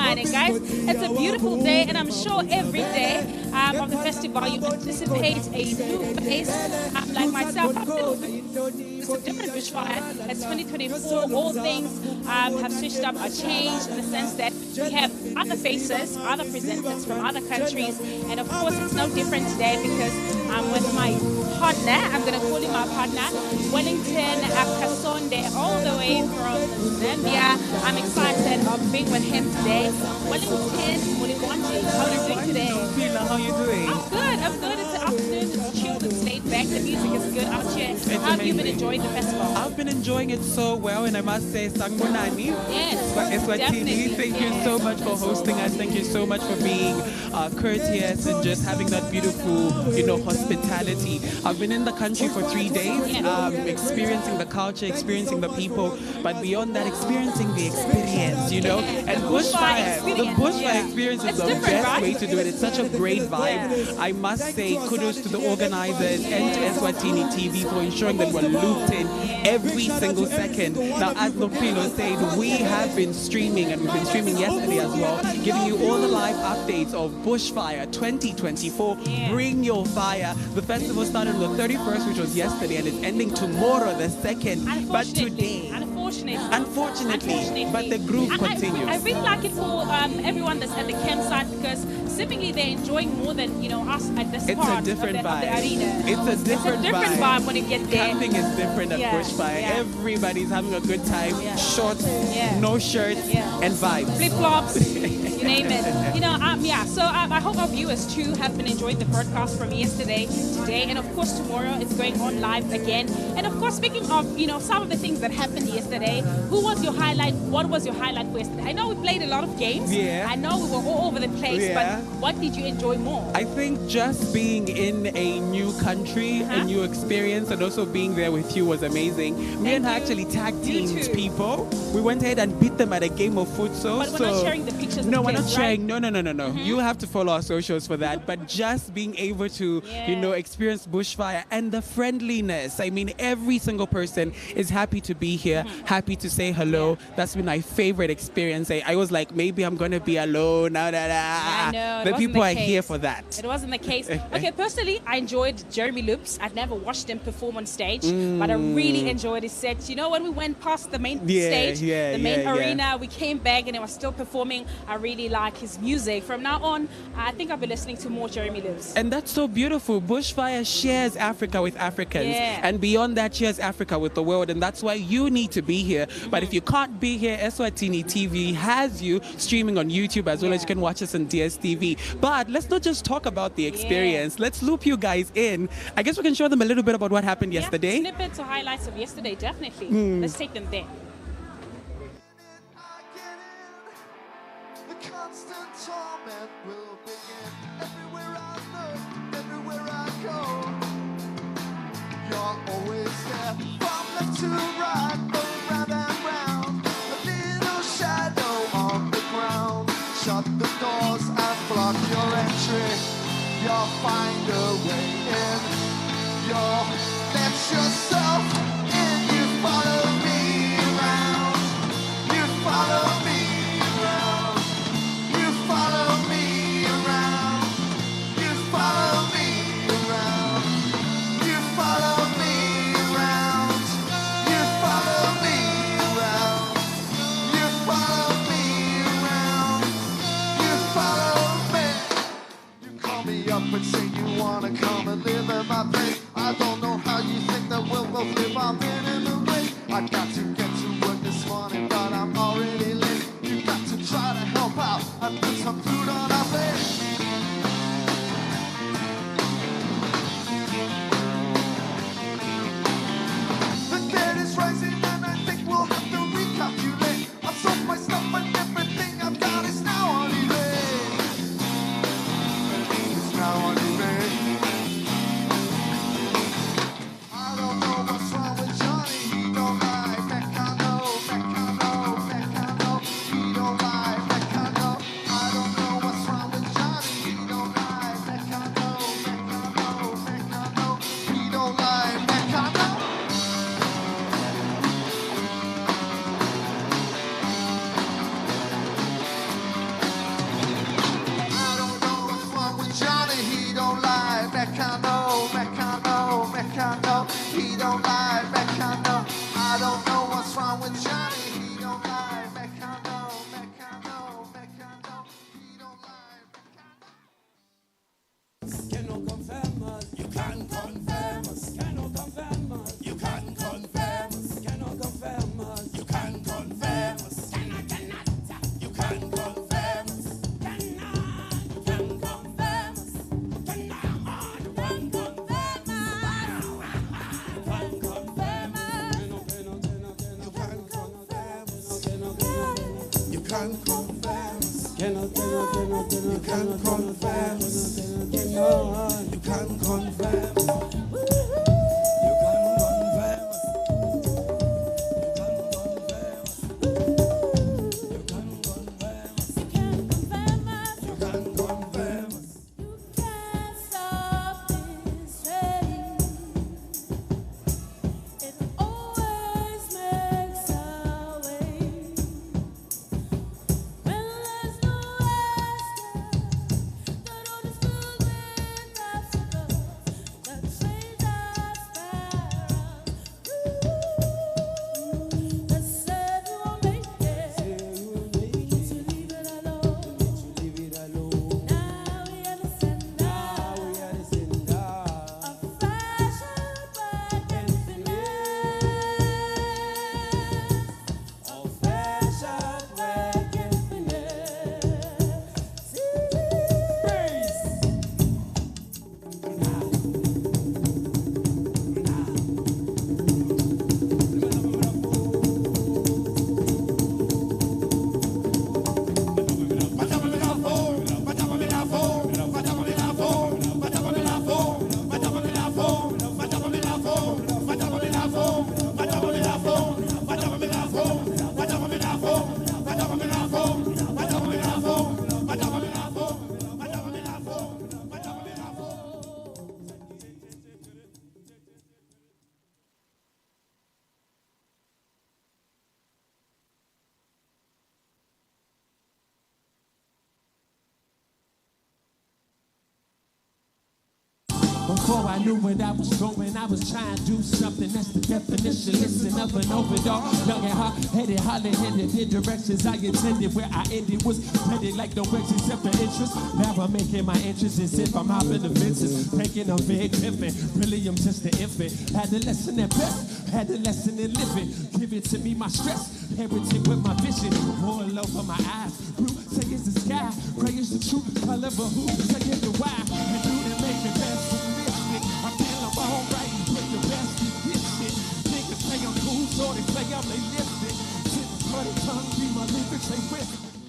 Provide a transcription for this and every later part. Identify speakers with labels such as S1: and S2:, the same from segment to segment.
S1: sunshine. And guys, it's a beautiful day, and I'm sure every day of the festival you anticipate a new face. Like myself, it's a different bushfire. It's 2024. All things have switched up, are changed in the sense that we have other faces, other presenters from other countries, and of course it's no different today because I'm with my partner. I'm going to call him my partner, Wellington Akasonde, all the way from Zambia. I'm excited of being with him today. Wellington Muliwanji, how are you doing today?
S2: How are you doing?
S1: I'm good. I'm good. It's the afternoon. It's chilled. It's laid back. The music is good out here. How have you been enjoying the festival?
S2: I've been enjoying it so well, and I must say, Sangbonani.
S1: Yes,
S2: Eswatini, thank you so much for hosting us. Thank you so much for being courteous and just having that beautiful, hospitality. I've been in the country for 3 days, experiencing the culture, experiencing the people, but beyond that, experiencing the experience, And Bushfire, the Bushfire experience is the best way to do it. It's such a great vibe. I must say kudos to the organizers and to Eswatini TV for ensuring that we're looped in every single second. Now, as Lupino said, we have been streaming, and we've been streaming yesterday as well, giving you all the live updates of Bushfire 2024. Bring your fire. The festival started on the 31st, which was yesterday, and it's ending tomorrow, the 2nd. But today, unfortunately, but the groove continues.
S1: I really like it for everyone that's at the campsite because seemingly they're enjoying more than us at this part of the arena.
S2: It's a different
S1: vibe when you get there.
S2: Camping is different at Bushfire. Everybody's having a good time. Shorts, no shirts, and vibes.
S1: Flip-flops, you name it. So I hope our viewers too have been enjoying the broadcast from yesterday, today, and of course tomorrow it's going on live again. And of course, speaking of, some of the things that happened yesterday, who was your highlight? What was your highlight for yesterday? I know we played a lot of games. I know we were all over the place, but what did you enjoy more?
S2: I think just being in a new country, a new experience, and also being there with you was amazing. Me and her actually tag teamed people. We went ahead and beat them at a game of futsal.
S1: But we're not sharing the pictures.
S2: No, we're not sharing. No. You have to follow our socials for that. But just being able to, experience Bushfire and the friendliness. I mean, every single person is happy to be here, happy to say hello. That's been my favorite experience. I was like, maybe I'm going to be alone.
S1: I know.
S2: The people are here for that.
S1: It wasn't the case. Okay, personally, I enjoyed Jeremy Loops. I'd never watched him perform on stage, but I really enjoyed his set. When we went past the main stage, the main arena, we came back and he was still performing. I really like his music. From now on, I think I'll be listening to more Jeremy Loops.
S2: And that's so beautiful. Bushfire shares Africa with Africans. And beyond that, shares Africa with the world. And that's why you need to be here. But if you can't be here, Eswatini TV has you streaming on YouTube as well as you can watch us on DSTV. But let's not just talk about the experience. Let's loop you guys in. I guess we can show them a little bit about what happened yesterday.
S1: Snippets or highlights of yesterday, definitely. Let's take them there.
S3: The constant torment will begin. Everywhere I look, everywhere I go, you're always there. From left to right, round and round, a little shadow on the ground. Shut the doors and block your entry. You'll find a way in. You'll let yourself in. You follow me around. You follow me around. You follow me around. You follow me around. You follow me around. You follow me around. You follow me around. You follow me. You call me up and say you want can confirm. You can confirm. You can confirm.
S4: Before I knew what I was going, I was trying to do something. That's the definition. Listen up and over, dog. Young and hot-headed, hollow-headed in directions I intended. Where I ended was headed like no words except for interest. Now I'm making my interest as if I'm hopping the fences. Thinking I'm big pimping. Really, I'm just an infant. Had a lesson at best. Had a lesson in living. Give it to me, my stress. Heritage with my vision. All over my eyes. Blue, say it's the sky. Gray is the truth. Color of who? Say it's the why. And do they make the best of this shit? I feel I'm alright. Put the best in this shit. Niggas say I'm cool, so they say I'm they lifted. Sit bloody tongue, be my lyrics, they whip.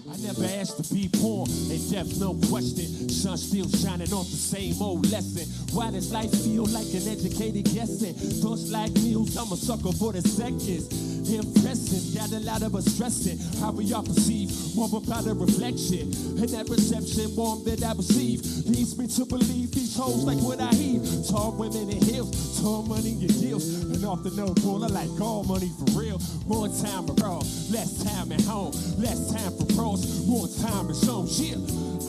S4: I never asked to be poor, and death no question. Sun still shining off the same old lesson. Why does life feel like an educated guessing? Thoughts like meals, I'm a sucker for the seconds. Impressive, got a lot of us stressing. How we all perceive, more about a reflection. And that reception warm that I receive leads me to believe these hoes like what I hear. Tall women in heels, tall money in deals. And off the note, I like all money for real. More time abroad, less time at home. Less time for pros, more time at home. Yeah,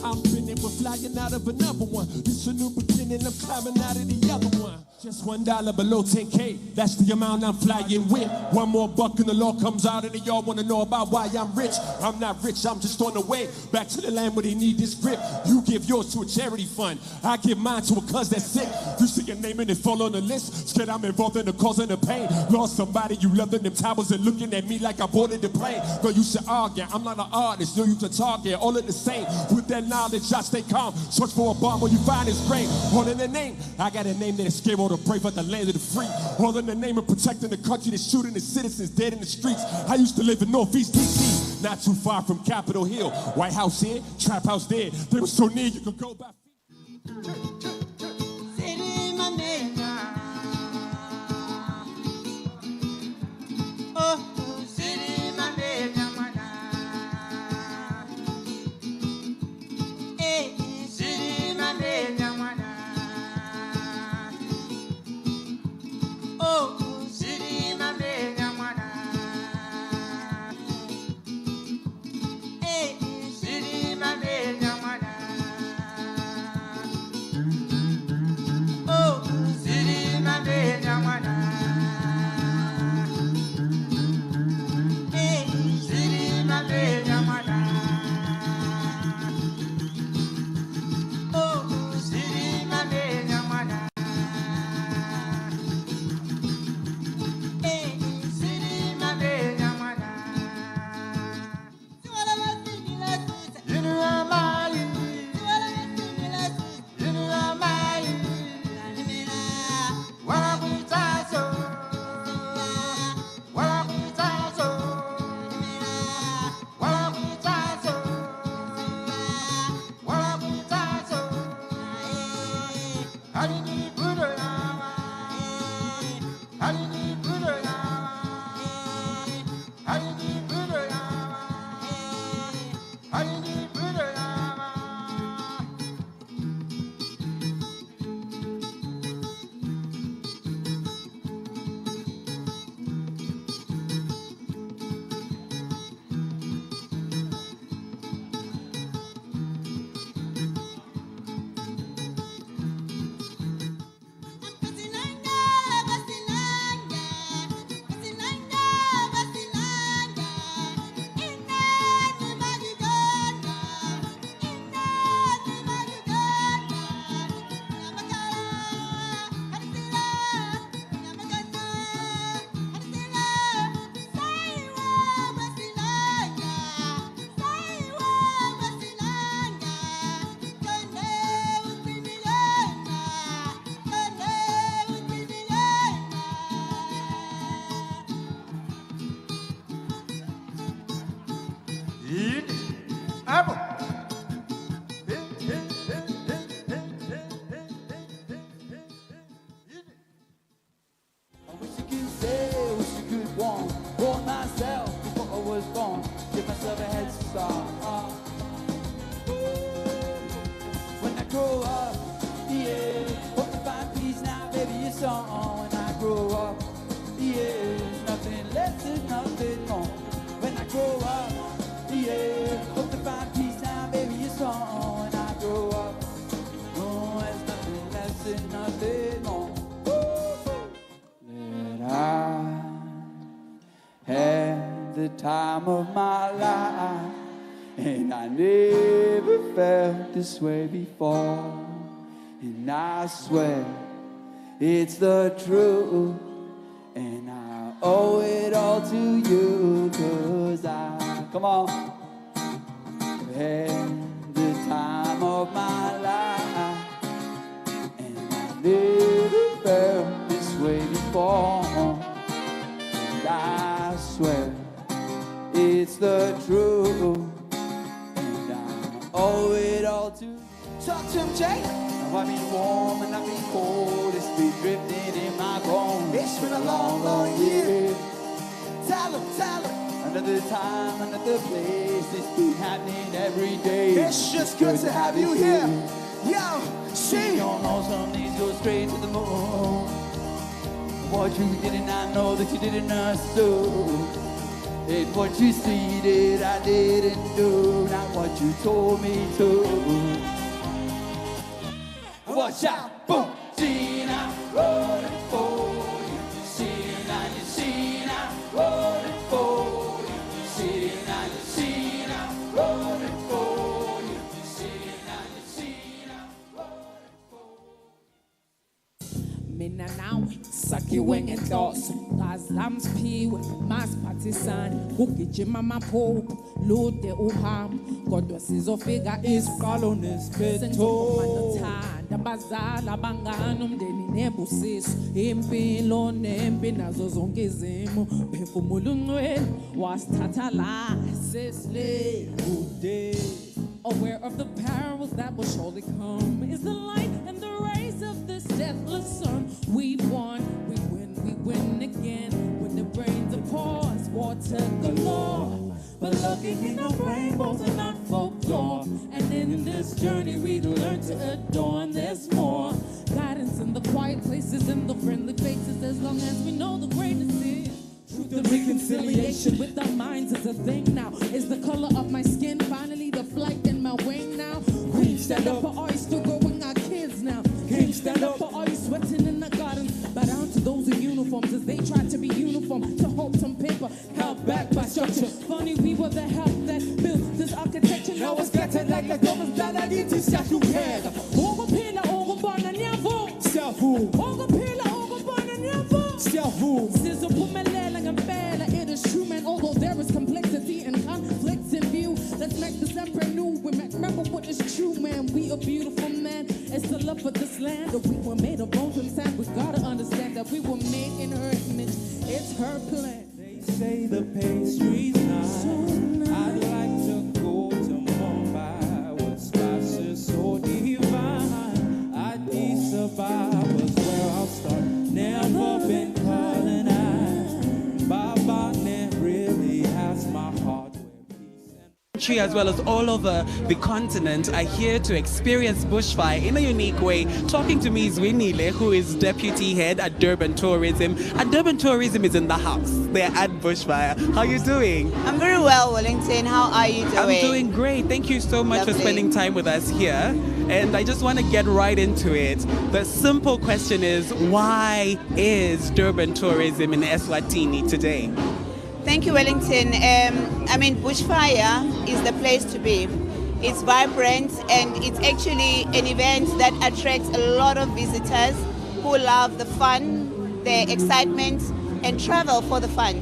S4: I'm spinning, we're flying out of another one. This a new beginning, I'm climbing out of the other one. Just $1 below 10K, that's the amount I'm flying with. One more buck and the law comes out and y'all wanna know about why I'm rich. I'm not rich, I'm just on the way back to the land where they need this grip. You give yours to a charity fund, I give mine to a cuz that's sick. You see your name and it fall on the list, scared I'm involved in the cause and the pain. Lost somebody you loved in them towers and looking at me like I boarded the plane. Girl, you should argue, I'm not an artist, no you to target, all of the same. With that knowledge, I stay calm, search for a bomb when you find his brain. All in the name, I got a name that is scared all the brave but the land of the free. All in the name of protecting the country that's shooting the citizens dead in the streets. I used to live in Northeast DC, not too far from Capitol Hill. White House here, Trap House there. They were so near you could go by feet.
S3: forever.
S5: I wish you could say, wish you could warn myself before I was born. Give myself a head start. When I grow up, yeah, hope to find peace now, baby, it's on. When I grow up, yeah, nothing less and nothing more. When I grow up, yeah, hope to find peace now, baby, it's on. When I grow up, oh, there's nothing less and nothing more. That I had the time of my life, and I never felt this way before. And I swear it's the truth, and I owe it all to you, 'cause I, come on, had the time of my life, and I never felt this way before. And I swear it's the truth, and I owe it all to you.
S3: Talk to him, Jay.
S5: Now I've been warm and I've been cold, it's been drifting in my bones.
S3: It's been a long, long year. Tell him.
S5: Another time, another place, it's been happening every day.
S3: It's just good to have you here. Yo, see.
S5: You don't know some things go straight to the moon. What you didn't, I know that you didn't understand. And what you see that I didn't do, not what you told me to. Watch out, boom, Gina, rolling for you. Gina, rolling for you. Gina, rolling for you. Gina, rolling for you.
S6: Mina nawe sakhiwe ngenhloso ngazamsphiwe masiphathisana ugijima amaphupho lude uhambo kodwa sizofika isiqalo nesiphetho nothanda abazali abangani umndeni nebusiso impilo nempi nazo zonke izimo phefumula uncwele wasithatha la sesile ude. Aware of the perils that will surely come is the light and the rays of this deathless sun. We won, we win again. When the brains are pause, water galore. But looking in the rainbows are not folklore. And in this journey we learn to adore. And there's more guidance in the quiet places, in the friendly faces, as long as we know the greatness is. Truth and reconciliation with our minds is a thing now. Is the color of my skin finally the flight in my wing now? Queen, stand up, or are you still growing our kids now? King, stand up, or are you sweating in the garden? Bow down to those in uniforms as they try to be uniform, to hold some paper held back by structure. Funny, we were the help that built this architecture. Now it's scattered like Thomas Danagiti Sakuhega. Ogopila, Ogobana Nyavo. Self-who. Ogopila, Ogobana Nyavo. Self-who. Sizzle Pumelela and Bella. It is true, man, although there is complexity and conflicts in view. Let's make this emperor new. Remember what is true, man. We a beautiful man. It's the love for this land. That we were made of bones and sand. We gotta understand that we were made in her image. It's her plan.
S4: They say the pastry's nice. I'd like to go to Mumbai with spices so divine. I'd be survivors where I'll start. Never been colonized. Baba really has my heart.
S2: As well as all over the continent are here to experience bushfire in a unique way. Talking to me is Winile, who is Deputy Head at Durban Tourism. And Durban Tourism is in the house. They're at bushfire. How are you doing?
S7: I'm very well, Wellington. How are you doing?
S2: I'm doing great. Thank you so much for spending time with us here. And I just want to get right into it. The simple question is, why is Durban Tourism in Eswatini today?
S7: Thank you, Wellington. Bushfire is the place to be. It's vibrant and it's actually an event that attracts a lot of visitors who love the fun, the excitement, and travel for the fun.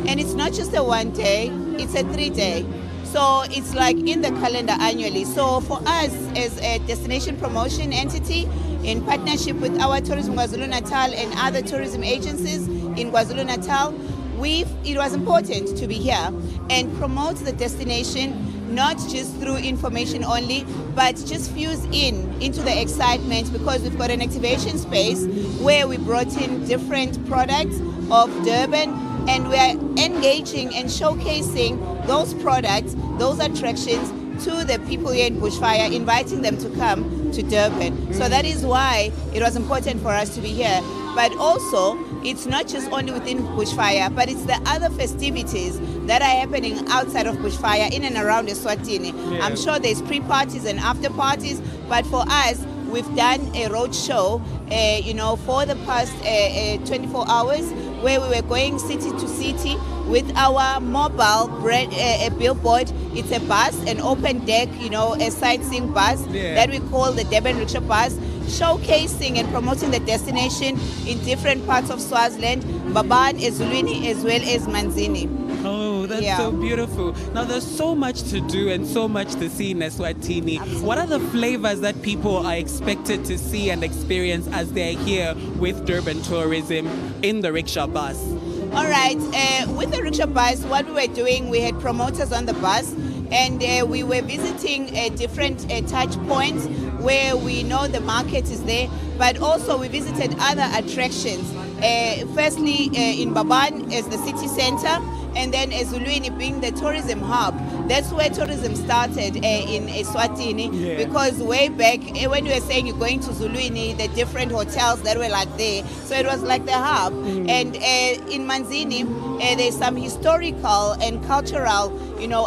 S7: And it's not just a 1 day, it's a 3 day. So it's like in the calendar annually. So for us as a destination promotion entity, in partnership with our Tourism KwaZulu-Natal and other tourism agencies in KwaZulu-Natal, it was important to be here and promote the destination, not just through information only, but just fuse into the excitement, because we've got an activation space where we brought in different products of Durban, and we're engaging and showcasing those products, those attractions to the people here in Bushfire, inviting them to come to Durban. So that is why it was important for us to be here. But also, it's not just only within Bushfire, but it's the other festivities that are happening outside of Bushfire, in and around Eswatini.
S2: Yeah.
S7: I'm sure there's pre-parties and after-parties, but for us, we've done a road show, for the past 24 hours, where we were going city to city with our mobile billboard. It's a bus, an open deck, a sightseeing bus that we call the Durban Rickshaw Bus, showcasing and promoting the destination in different parts of Swaziland, Baban, Ezulwini, as well as Manzini.
S2: Oh, that's so beautiful. Now, there's so much to do and so much to see in Eswatini.
S7: Absolutely.
S2: What are the flavors that people are expected to see and experience as they're here with Durban tourism in the rickshaw bus?
S7: All right, with the rickshaw bus, what we were doing, we had promoters on the bus, and we were visiting different touch points where we know the market is there, but also we visited other attractions. Firstly, in Baban as the city center, and then Ezulwini being the tourism hub. That's where tourism started in Eswatini, because way back when you were saying you're going to Zulwini, the different hotels that were like there, so it was like the hub. And in Manzini, there's some historical and cultural,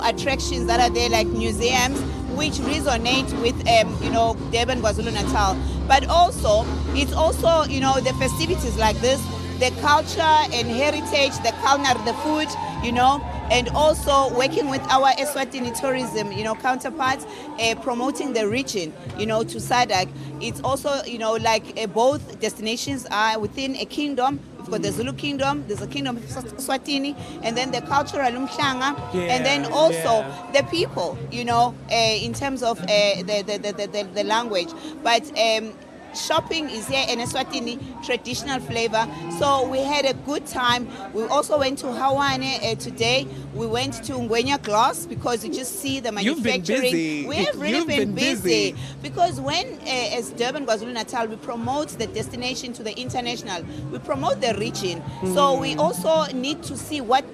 S7: attractions that are there, like museums, which resonate with, Durban, KwaZulu-Natal. But also, it's also, the festivities like this, the culture and heritage, the culinary, the food, and also working with our Eswatini tourism, counterparts, promoting the region, to SADC. It's also, both destinations are within a kingdom. We've got the Zulu kingdom, there's a kingdom of Eswatini, and then the cultural Umhlanga, and then also the people, in terms of the language. But shopping is here in Eswatini, traditional flavor. So we had a good time. We also went to Hawane today. We went to Ngwenya Glass, because you just see the manufacturing.
S2: You've been busy.
S7: We have really been busy. Because when, as Durban, KwaZulu-Natal, we promote the destination to the international, we promote the region. So we also need to see what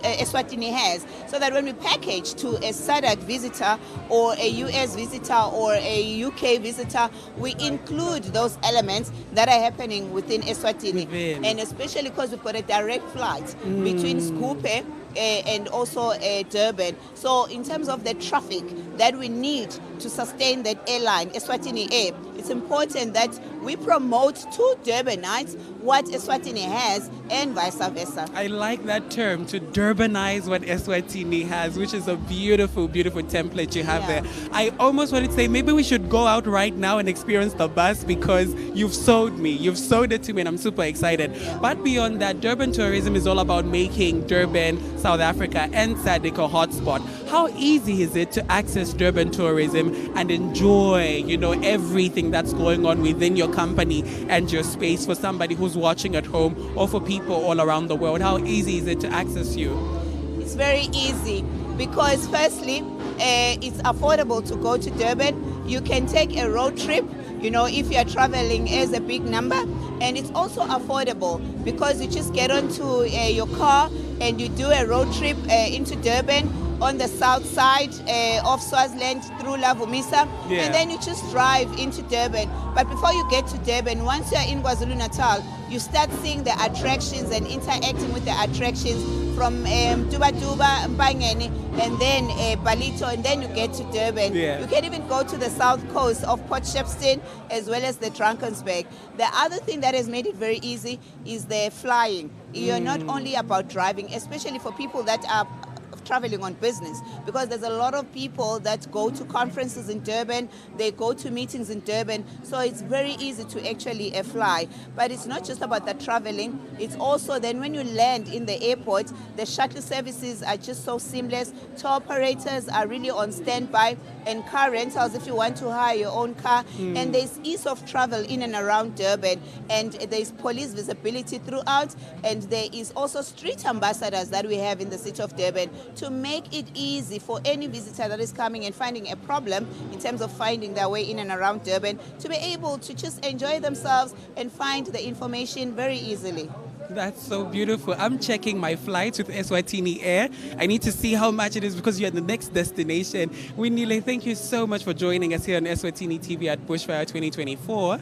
S7: Eswatini has, so that when we package to a SADC visitor or a US visitor or a UK visitor, we include those elements that are happening within Eswatini. And especially because we've got a direct flight between Skupe and also Durban. So in terms of the traffic that we need to sustain that airline, Eswatini Air, it's important that we promote to Durbanites what Eswatini has and vice versa.
S2: I like that term, to Durbanize what Eswatini has, which is a beautiful, beautiful template you have there. I almost wanted to say maybe we should go out right now and experience the bus, because you've sold me. You've sold it to me, and I'm super excited. But beyond that, Durban tourism is all about making Durban, South Africa, and SADC a hotspot. How easy is it to access Durban tourism and enjoy, everything that's going on within your company and your space for somebody who's watching at home or for people all around the world? How easy is it to access you?
S7: It's very easy, because firstly, it's affordable to go to Durban. You can take a road trip, if you're traveling as a big number, and it's also affordable because you just get onto your car and you do a road trip into Durban on the south side of Swaziland through Lavumisa, and then you just drive into Durban. But before you get to Durban, once you're in KwaZulu-Natal, you start seeing the attractions and interacting with the attractions from Duba Duba, Mpangeni, and then Balito, and then you get to Durban. You can even go to the south coast of Port Shepstone as well as the Drakensberg. The other thing that has made it very easy is the flying. You're not only about driving, especially for people that are traveling on business, because there's a lot of people that go to conferences in Durban, they go to meetings in Durban, so it's very easy to actually fly. But it's not just about the traveling, it's also then when you land in the airport, the shuttle services are just so seamless. Tour operators are really on standby and car rentals if you want to hire your own car. And there's ease of travel in and around Durban, and there's police visibility throughout, and there is also street ambassadors that we have in the city of Durban to make it easy for any visitor that is coming and finding a problem in terms of finding their way in and around Durban to be able to just enjoy themselves and find the information very easily.
S2: That's so beautiful. I'm checking my flights with Eswatini Air. I need to see how much it is because you're at the next destination. Winile, thank you so much for joining us here on Eswatini TV at Bushfire 2024.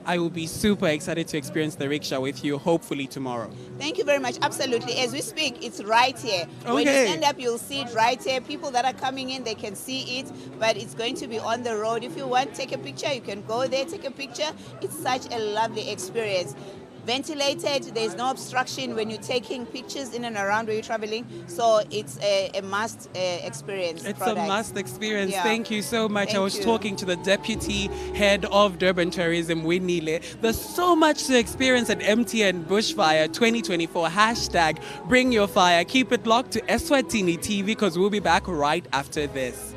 S2: I will be super excited to experience the rickshaw with you, hopefully tomorrow.
S7: Thank you very much. Absolutely. As we speak, it's right here. When you
S2: Okay.
S7: stand up, you'll see it right here. People that are coming in, they can see it, but it's going to be on the road. If you want to take a picture, you can go there, take a picture. It's such a lovely experience. Ventilated, there's no obstruction when you're taking pictures in and around where you're traveling, so it's a must experience.
S2: It's
S7: product.
S2: a must experience.
S7: Yeah.
S2: Thank you so much.
S7: Thank
S2: I was
S7: you.
S2: talking to the deputy head of Durban Tourism, Winile. There's so much to experience at MTN Bushfire 2024. Hashtag bring your fire. Keep it locked to Eswatini TV because we'll be back right after this.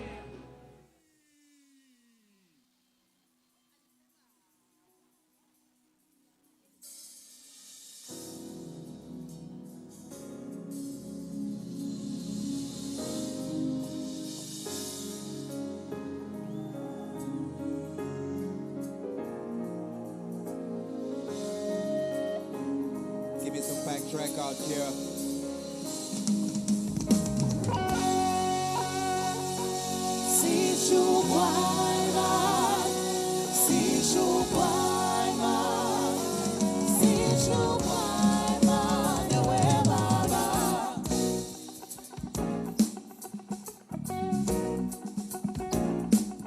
S8: Give me some backtrack out here.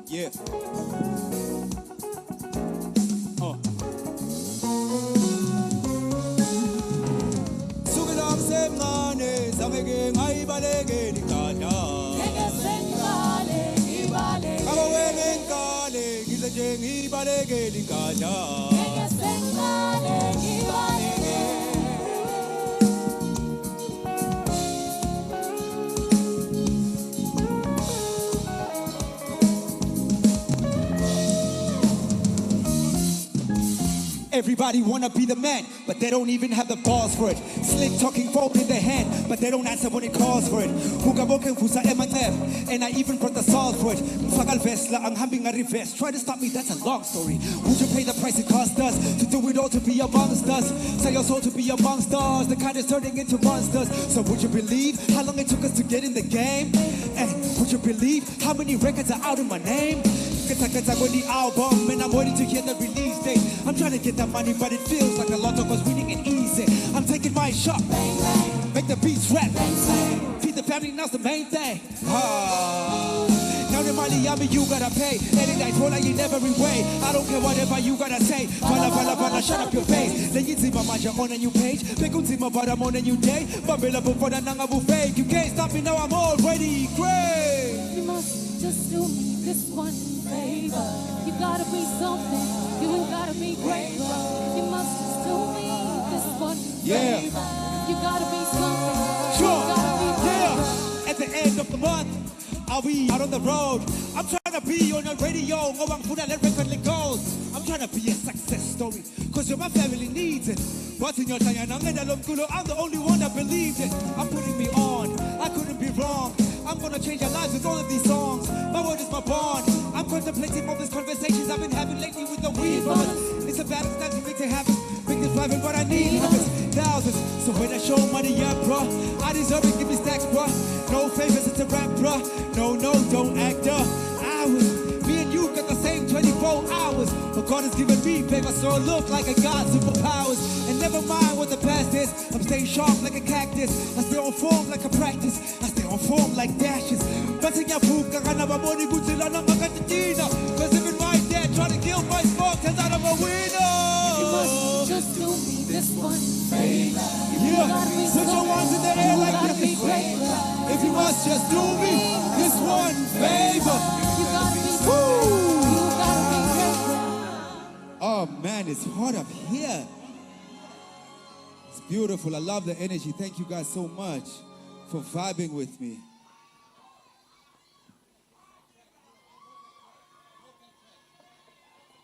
S8: Yeah. Sukilam semane sameke ngaibaleke likada. Kama wena ngale ngize nje ngibaleke likada. Everybody wanna be the man, but they don't even have the balls for it. Slick talking phone in their hand, but they don't answer when it calls for it. Hugaboken fusa emanef, and I even brought the salt for it. Mfagal vesla, I'm having a reverse. Try to stop me, that's a long story. Would you pay the price it cost us to do it all to be amongst us? Sell your soul to be amongst us, the kind is turning into monsters. So would you believe how long it took us to get in the game? And would you believe how many records are out in my name? Kata when the album, and I'm waiting to hear the release date. I'm trying to get that money, but it feels like a lot of us winning it easy. I'm taking my shot, make the beats rap, feed the family, now's the main thing. Now the money, you gotta pay. Any night, roll in every way. I don't care whatever you gotta say. Fala, shut up your face. Then you see my mind, you're on a new page. Make you see my body, I'm on a new day. Babylon for the nanga buffet. You can't stop me now, I'm already great.
S9: You must just do me this one favor. You gotta be something. You ain't gotta be great. You must just do me this one favor. You gotta be something.
S8: Sure,
S9: You gotta be
S8: yeah. At the end of the month, are we out on the road? I'm trying to be on the radio. Ngawang puna let record goes. I'm trying to be a success story, cause my family needs it. But in your time, I'm the only one that believes it. I'm putting me on, I couldn't be wrong. I'm gonna change your lives with all of these songs. My word is my bond. I'm contemplating all these conversations I've been having lately with the weed brothers. It's a bad time to make it happen. Make this private, but I need hundreds, thousands. So when I show money, yeah, bro, I deserve it. Give me stacks, bro. No favors, it's a rap, bro. No, don't act up. Hours. Me and you got the same 24 hours. But God has given me favor, so I look like I got superpowers. And never mind what the past is. I'm staying sharp like a cactus. I stay on form like a practice. I stay on form like dashes. But in your book, I got money, good till I'm cause even my dad tried to kill my spark, turns out I'm a winner.
S9: You must just do me this one favor.
S8: Yeah, put your ones in the air like this.
S9: Be great.
S8: If you must just do me this one favor.
S9: You gotta be something. You gotta be great.
S8: Oh man, it's hot up here. It's beautiful. I love the energy. Thank you guys so much for vibing with me.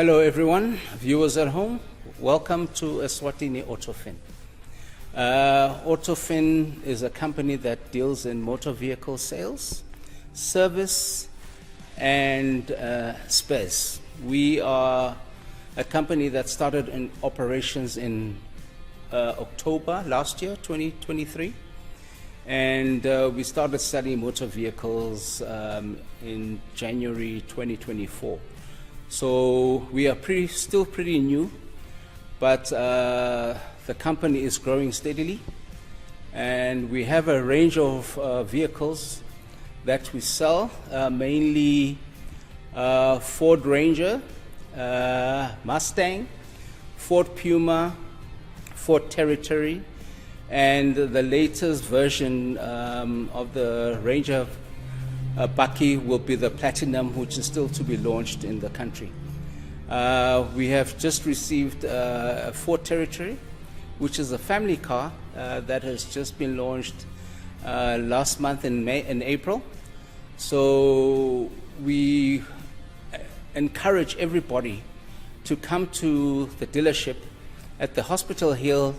S10: Hello everyone, viewers at home. Welcome to Eswatini Autofin. Autofin is a company that deals in motor vehicle sales, service, and spares. We are a company that started in operations in October last year, 2023. And we started selling motor vehicles in January 2024. So we are still pretty new, but the company is growing steadily. And we have a range of vehicles that we sell, mainly Ford Ranger, Mustang, Ford Puma, Ford Territory, and the latest version of the Ranger Bakkie will be the Platinum, which is still to be launched in the country. We have just received a Ford Territory, which is a family car that has just been launched last month in April. So we encourage everybody to come to the dealership at the Hospital Hill,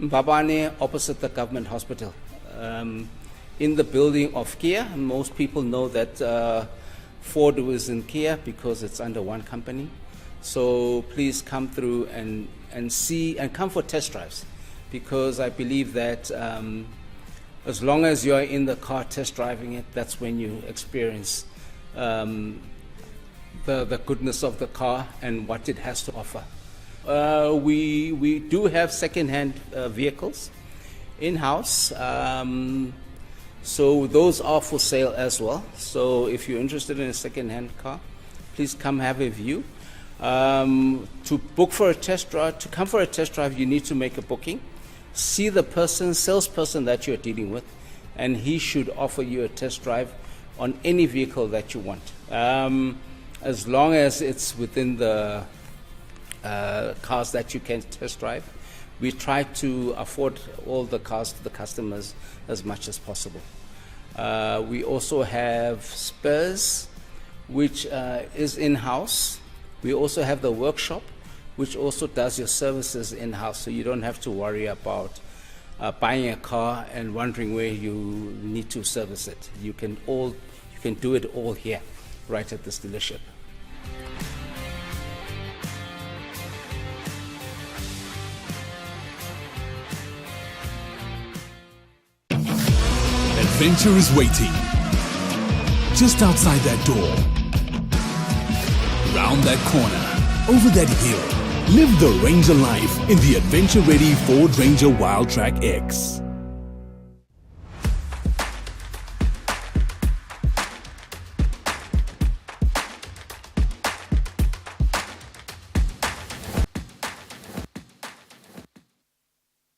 S10: Mbabane, opposite the government hospital, in the building of Kia. Most people know that Ford was in Kia because it's under one company. So please come through and see, and come for test drives, because I believe that as long as you're in the car test driving it, that's when you experience the goodness of the car and what it has to offer. We do have second-hand vehicles in-house, so those are for sale as well. So if you're interested in a second-hand car, please come have a view. To come for a test drive, you need to make a booking, see the salesperson that you're dealing with, and he should offer you a test drive on any vehicle that you want, as long as it's within the cars that you can test drive. We try to afford all the cars to the customers as much as possible. We also have spares, which is in-house. We also have the workshop, which also does your services in-house, so you don't have to worry about buying a car and wondering where you need to service it. You can do it all here, right at this dealership.
S11: Adventure is waiting just outside that door, round that corner, over that hill. Live the Ranger life in the adventure-ready Ford Ranger Wildtrak X.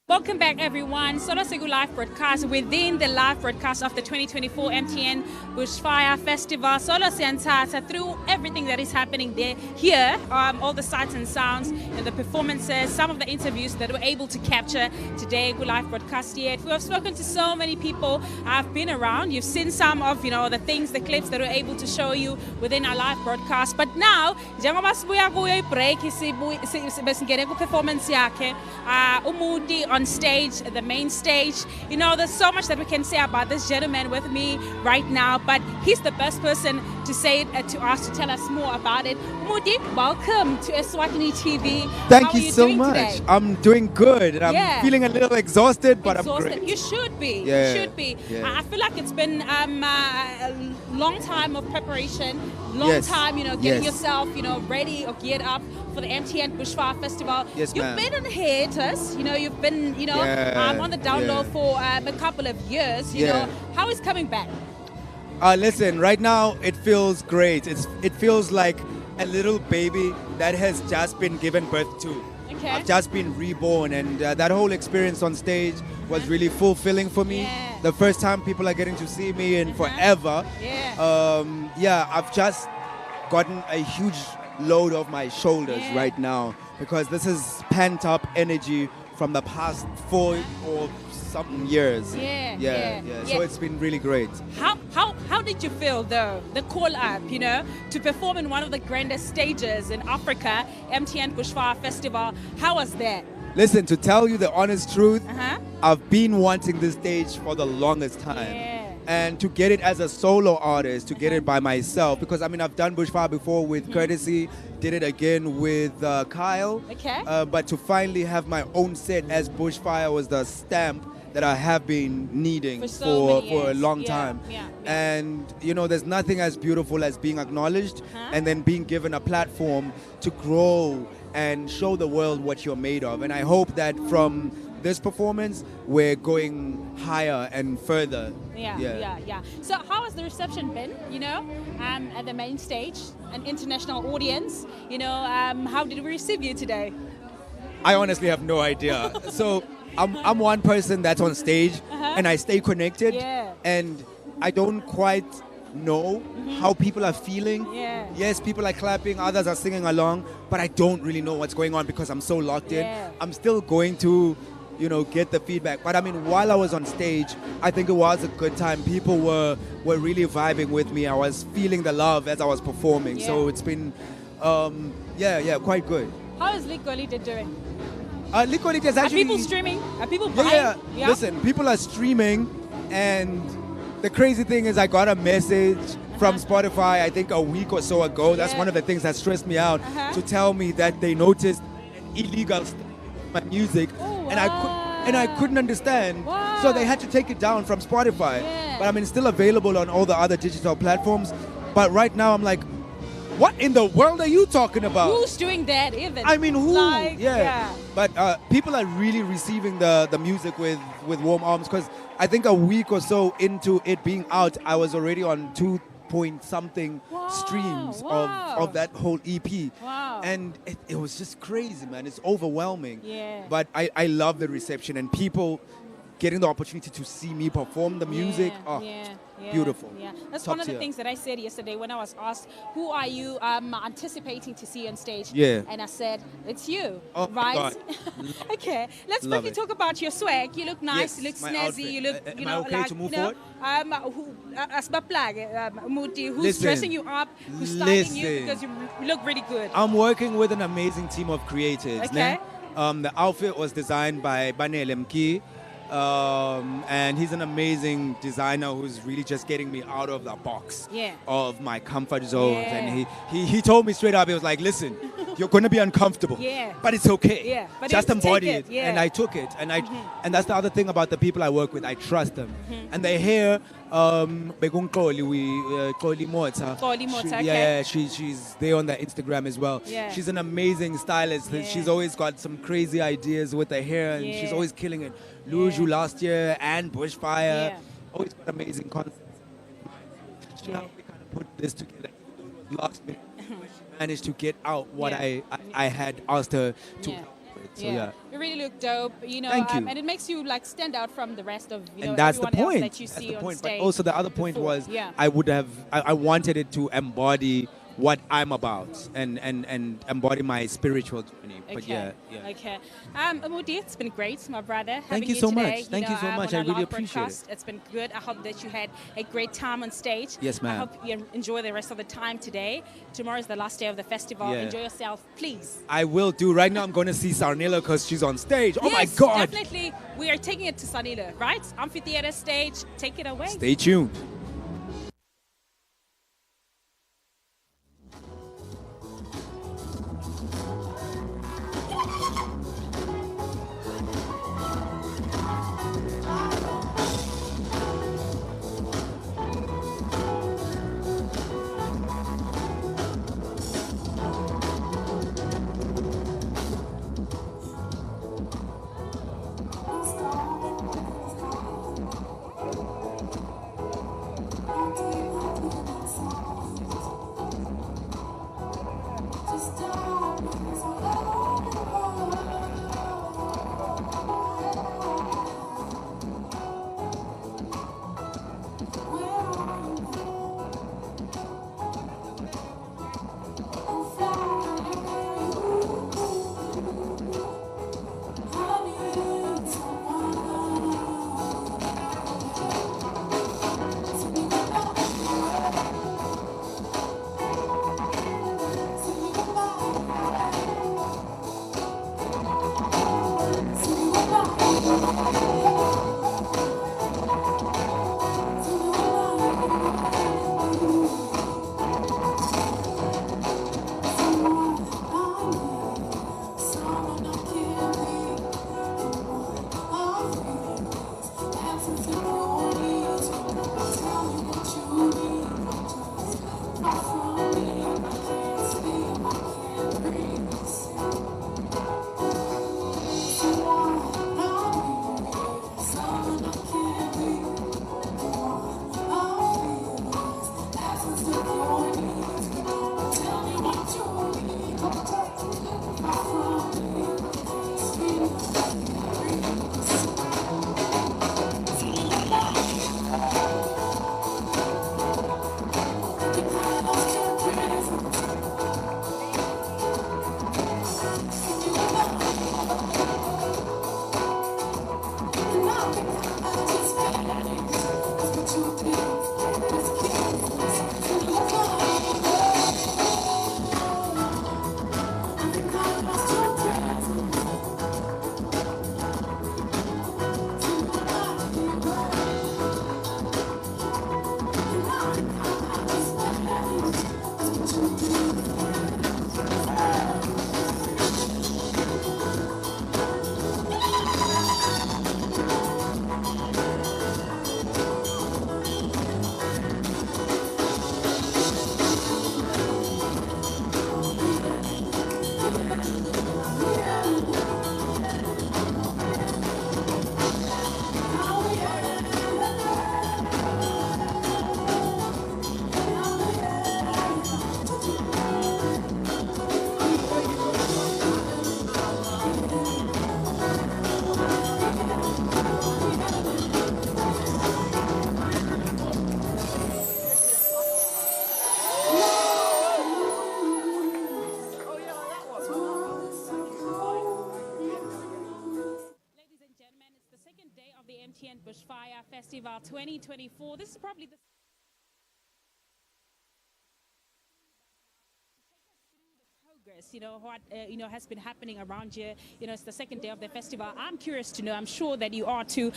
S1: Welcome back, everyone. Solo Segu live broadcast within the live broadcast of the 2024 MTN Bushfire Festival. Solo Siantata through everything that is happening there, here, all the sights and sounds, and the performances, some of the interviews that we're able to capture today. Good live broadcast here. We have spoken to so many people. I've been around. You've seen some of the things, the clips that we're able to show you within our live broadcast. But now, njengoba sibuya kuyo break, besingene ku performance yakhe, Umudi on stage, the main stage. There's so much that we can say about this gentleman with me right now, but he's the best person to say it to us, to tell us more about it. Umudi, welcome to Eswatini TV.
S12: Thank you so much. Today? I'm doing good, and I'm feeling a little exhausted, but I'm great.
S1: You should be.
S12: Yeah.
S1: You should be.
S12: Yeah.
S1: I feel like it's been a long time of preparation, long time, getting yourself, ready or geared up for the MTN Bushfire Festival.
S12: Yes,
S1: You've been on hiatus, you've been, on the down low for a couple of years, How is coming back?
S12: Listen, right now it feels great. It feels like a little baby that has just been given birth to.
S1: Okay.
S12: I've just been reborn, and that whole experience on stage was really fulfilling for me.
S1: Yeah.
S12: The first time people are getting to see me in forever.
S1: Yeah.
S12: I've just gotten a huge load off my shoulders right now, because this is pent up energy from the past 4 or something years.
S1: Yeah.
S12: So it's been really great.
S1: How How did you feel, though, the call up, to perform in one of the grandest stages in Africa, MTN Bushfire Festival? How was that?
S12: Listen, to tell you the honest truth,
S1: Uh-huh.
S12: I've been wanting this stage for the longest time.
S1: Yeah.
S12: And to get it as a solo artist, to get it by myself, because I've done Bushfire before with Courtesy, did it again with Kyle.
S1: Okay.
S12: But to finally have my own set as Bushfire was the stamp that I have been needing
S1: For
S12: for a
S1: years.
S12: long
S1: Yeah,
S12: time.
S1: yeah.
S12: And there's nothing as beautiful as being acknowledged and then being given a platform to grow and show the world what you're made of. And I hope that from this performance, we're going higher and further.
S1: Yeah. So how has the reception been, at the main stage, an international audience? How did we receive you today?
S12: I honestly have no idea. So I'm one person that's on stage and I stay connected and I don't quite know how people are feeling.
S1: Yeah.
S12: Yes, people are clapping, others are singing along, but I don't really know what's going on because I'm so locked in. I'm still going to get the feedback. But while I was on stage, I think it was a good time. People were really vibing with me. I was feeling the love as I was performing. So it's been, quite good.
S1: How is Likolite doing?
S12: Likolite is actually...
S1: Are people streaming? Are people buying?
S12: Yeah. Listen, people are streaming, and the crazy thing is I got a message from Spotify, I think a week or so ago. That's one of the things that stressed me out, to tell me that they noticed an illegal my music, and I couldn't understand. So they had to take it down from Spotify. But it's still available on all the other digital platforms. But right now I'm like, what in the world are you talking about?
S1: Who's doing that even?
S12: Who?
S1: Like,
S12: But people are really receiving the music with warm arms, because I think a week or so into it being out, I was already on 2-point-something streams of that whole EP.
S1: Wow.
S12: And it was just crazy, man. It's overwhelming.
S1: Yeah.
S12: But I love the reception and people getting the opportunity to see me perform the music. Beautiful.
S1: Yeah, that's
S12: Top
S1: one of the
S12: tier.
S1: things that I said yesterday when I was asked, who are you anticipating to see on stage?
S12: Yeah.
S1: And I said, it's you,
S12: Oh,
S1: right?
S12: God.
S1: Okay, let's
S12: Love
S1: quickly
S12: it.
S1: talk about your swag. You look nice,
S12: Yes,
S1: you look
S12: my
S1: snazzy,
S12: outfit.
S1: you look,
S12: Am I okay to move forward?
S1: Who's
S12: Listen.
S1: dressing you up, who's styling you,
S12: Listen.
S1: because you look really good.
S12: I'm working with an amazing team of creatives.
S1: Okay.
S12: The outfit was designed by Banele Mki. And he's an amazing designer who's really just getting me out of the box of my comfort zones.
S1: Yeah.
S12: And he told me straight up, he was like, listen, you're going to be uncomfortable, but it's okay.
S1: Yeah, but
S12: just
S1: you have to
S12: embody
S1: take
S12: it.
S1: it, yeah.
S12: And I took it. And and that's the other thing about the people I work with. I trust them. And they hear Xoli Mota.
S1: Xoli Mota,
S12: She-
S1: okay.
S12: Yeah, she's there on the Instagram as well.
S1: Yeah.
S12: She's an amazing stylist.
S1: Yeah.
S12: She's always got some crazy ideas with her hair, and she's
S1: Yeah.
S12: always killing it. Luju last year and Bushfire.
S1: Yeah.
S12: Always got amazing concepts. She helped me kind of put this together. Even though it was last minute, she managed to get out what I had asked her to help with. So yeah.
S1: You really look dope,
S12: Thank you.
S1: and it makes you like stand out from the rest of
S12: And that's the
S1: everyone else
S12: point.
S1: that you
S12: That's
S1: see
S12: the
S1: on
S12: point.
S1: stage.
S12: But also the other point
S1: before.
S12: was
S1: Yeah.
S12: I wanted it to embody what I'm about and embody my spiritual journey. But yeah.
S1: Okay. Amudi, it's been great, my brother.
S12: Thank
S1: having
S12: you so
S1: today,
S12: much. Thank you so much.
S1: on
S12: I
S1: our
S12: really
S1: live
S12: appreciate
S1: broadcast. It's been good. I hope that you had a great time on stage.
S12: Yes, ma'am.
S1: I hope you enjoy the rest of the time today. Tomorrow is the last day of the festival.
S12: Yeah.
S1: Enjoy yourself, please.
S12: I will do. Right now I'm going to see Sannilo because she's on stage. Oh my
S1: Yes,
S12: God.
S1: definitely. We are taking it to Sannilo, right? Amphitheater stage. Take it away.
S12: Stay tuned.
S1: Bushfire Festival 2024. This is probably the progress, what has been happening around here. It's the second day of the festival. I'm curious to know, I'm sure that you are too,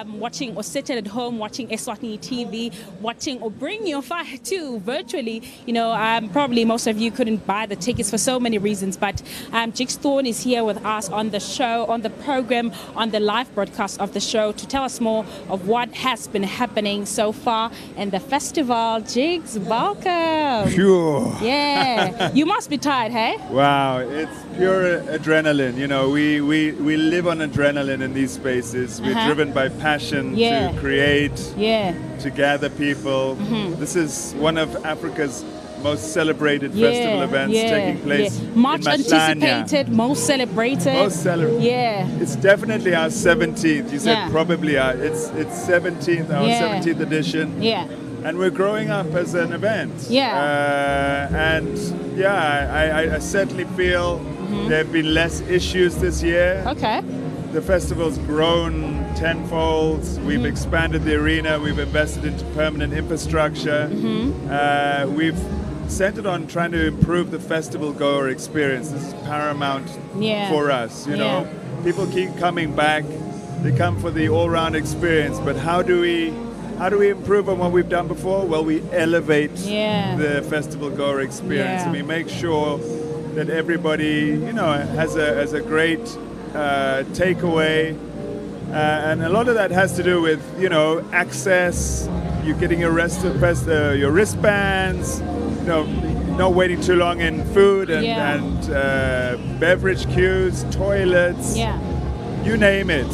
S1: watching or sitting at home watching Eswatini TV, watching or bring your fire too virtually. Probably most of you couldn't buy the tickets for so many reasons, but Jigs Thorne is here with us on the show, on the program, on the live broadcast of the show to tell us more of what has been happening so far in the festival. Jigs, welcome.
S13: Pure.
S1: Yeah. You must be tired, hey?
S13: Wow, it's pure adrenaline. We live on adrenaline in these spaces. We're driven by passion to create, to gather people. This is one of Africa's most celebrated festival events taking place
S1: much
S13: in Mahlanya.
S1: anticipated, most celebrated.
S13: Most celebrated.
S1: Yeah.
S13: It's definitely our 17th. You said probably it's 17th, our 17th edition.
S1: Yeah.
S13: And we're growing up as an event. I certainly feel there have been less issues this year.
S1: Okay.
S13: The festival's grown tenfold. We've expanded the arena. We've invested into permanent infrastructure. We've centered on trying to improve the festival goer experience. This is paramount for us. People keep coming back. They come for the all-round experience. But how do we improve on what we've done before? Well, we elevate the festival goer experience, and we make sure that everybody, has a great takeaway, and a lot of that has to do with, access. You're getting your wristbands, not waiting too long in food and beverage queues, toilets, you name it.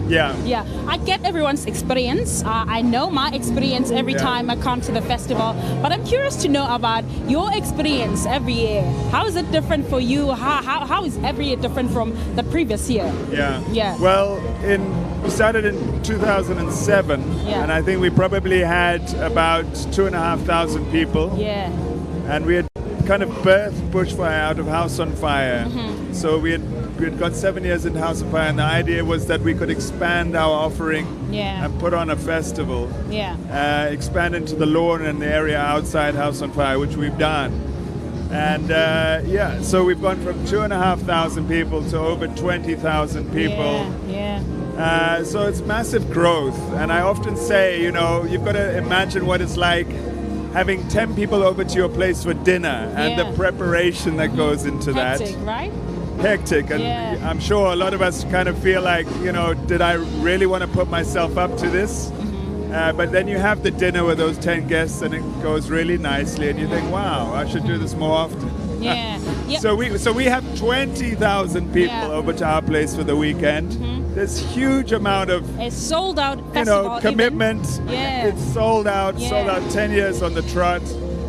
S1: Yeah, I get everyone's experience. I know my experience every time I come to the festival, but I'm curious to know about your experience every year. How is it different for you? How is every year different from the previous year?
S13: Well, we started in 2007, and I think we probably had about 2,500 people. And we had kind of birthed Bushfire out of House on Fire. So we had got 7 years in House on Fire, and the idea was that we could expand our offering and put on a festival. Expand into the lawn and the area outside House on Fire, which we've done. And so we've gone from 2,500 people to over 20,000 people. So it's massive growth. And I often say, you've got to imagine what it's like having 10 people over to your place for dinner and the preparation that goes into
S1: Hectic, right?
S13: Hectic, and I'm sure a lot of us kind of feel like, did I really want to put myself up to this? But then you have the dinner with those 10 guests and it goes really nicely, and you think, wow, I should do this more often. So we have 20,000 people over to our place for the weekend. There's huge amount of
S1: sold out festival
S13: commitment. It's sold out 10 years on the trot.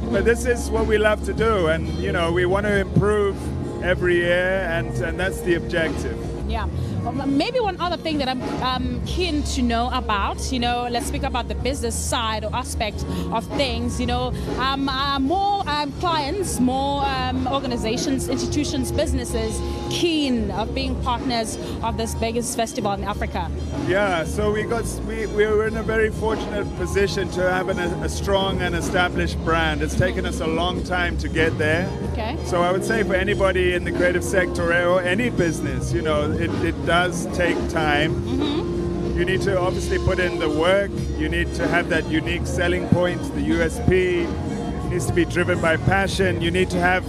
S13: But this is what we love to do, and we want to improve every year, and that's the objective.
S1: Maybe one other thing that I'm keen to know about, let's speak about the business side or aspect of things, more clients, more organizations, institutions, businesses keen of being partners of this biggest festival in Africa.
S13: So we were in a very fortunate position to have a strong and established brand. It's taken us a long time to get there. So I would say for anybody in the creative sector or any business, it does take time. You need to obviously put in the work. You need to have that unique selling point, the USP. It needs to be driven by passion. You need to have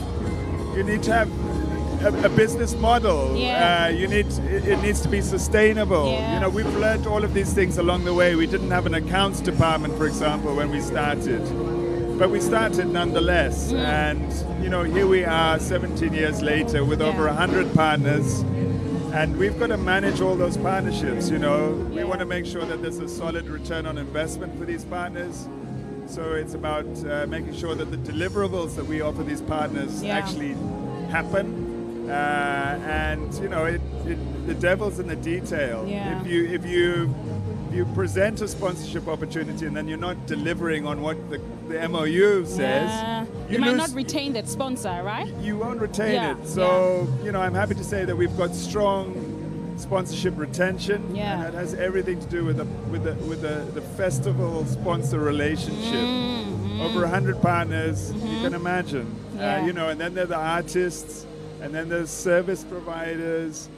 S13: a business model. It needs to be sustainable. We've learned all of these things along the way. We didn't have an accounts department, for example, when we started. But we started nonetheless. And, here we are 17 years later with over 100 partners. And we've got to manage all those partnerships, We want to make sure that there's a solid return on investment for these partners. So it's about making sure that the deliverables that we offer these partners actually happen. The devil's in the detail. If you present a sponsorship opportunity and then you're not delivering on what the MOU says,
S1: you might not retain that sponsor, right?
S13: You won't retain it. So, I'm happy to say that we've got strong sponsorship retention, and that has everything to do with the festival sponsor relationship. Over 100 partners, you can imagine. You know, and then there are the artists, and then there's service providers.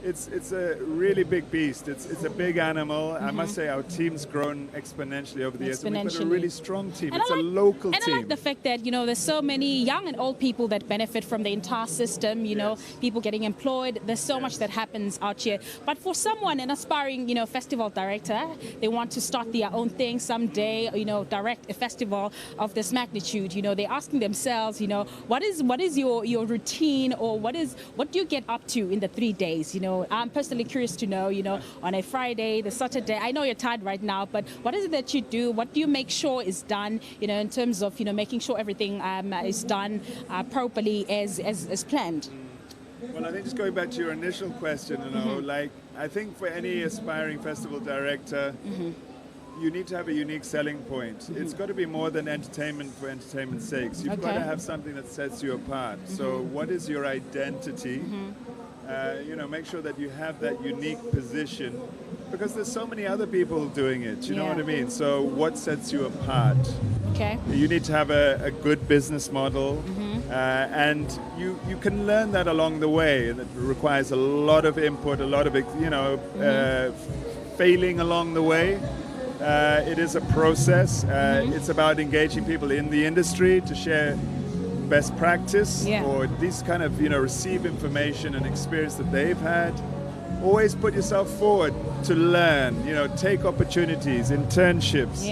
S13: It's a really big beast. It's a big animal. I must say our team's grown exponentially over the years. And we've got a really strong team. It's a local team.
S1: And I like the fact that, you know, there's so many young and old people that benefit from the entire system, you know, people getting employed. There's so much that happens out here. But for someone, an aspiring, you know, festival director, they want to start their own thing someday, you know, direct a festival of this magnitude. You know, they're asking themselves, you know, what is your routine, or what do you get up to in the 3 days, you know? I'm personally curious to know, you know, on a Friday, the Saturday, I know you're tired right now, but what is it that you do? What do you make sure is done, you know, in terms of, you know, making sure everything is done properly as planned?
S13: Well, I think just going back to your initial question, you know, like, I think for any aspiring festival director, you need to have a unique selling point. It's got to be more than entertainment for entertainment's sake. You've got to have something that sets you apart. So what is your identity? You know, make sure that you have that unique position, because there's so many other people doing it. You know what I mean? So what sets you apart?
S1: Okay.
S13: You need to have a good business model, and you can learn that along the way. And it requires a lot of input, a lot of, you know, failing along the way. It is a process. It's about engaging people in the industry to share best practice, or at least kind of, you know, receive information and experience that they've had. Always put yourself forward to learn, you know, take opportunities, internships.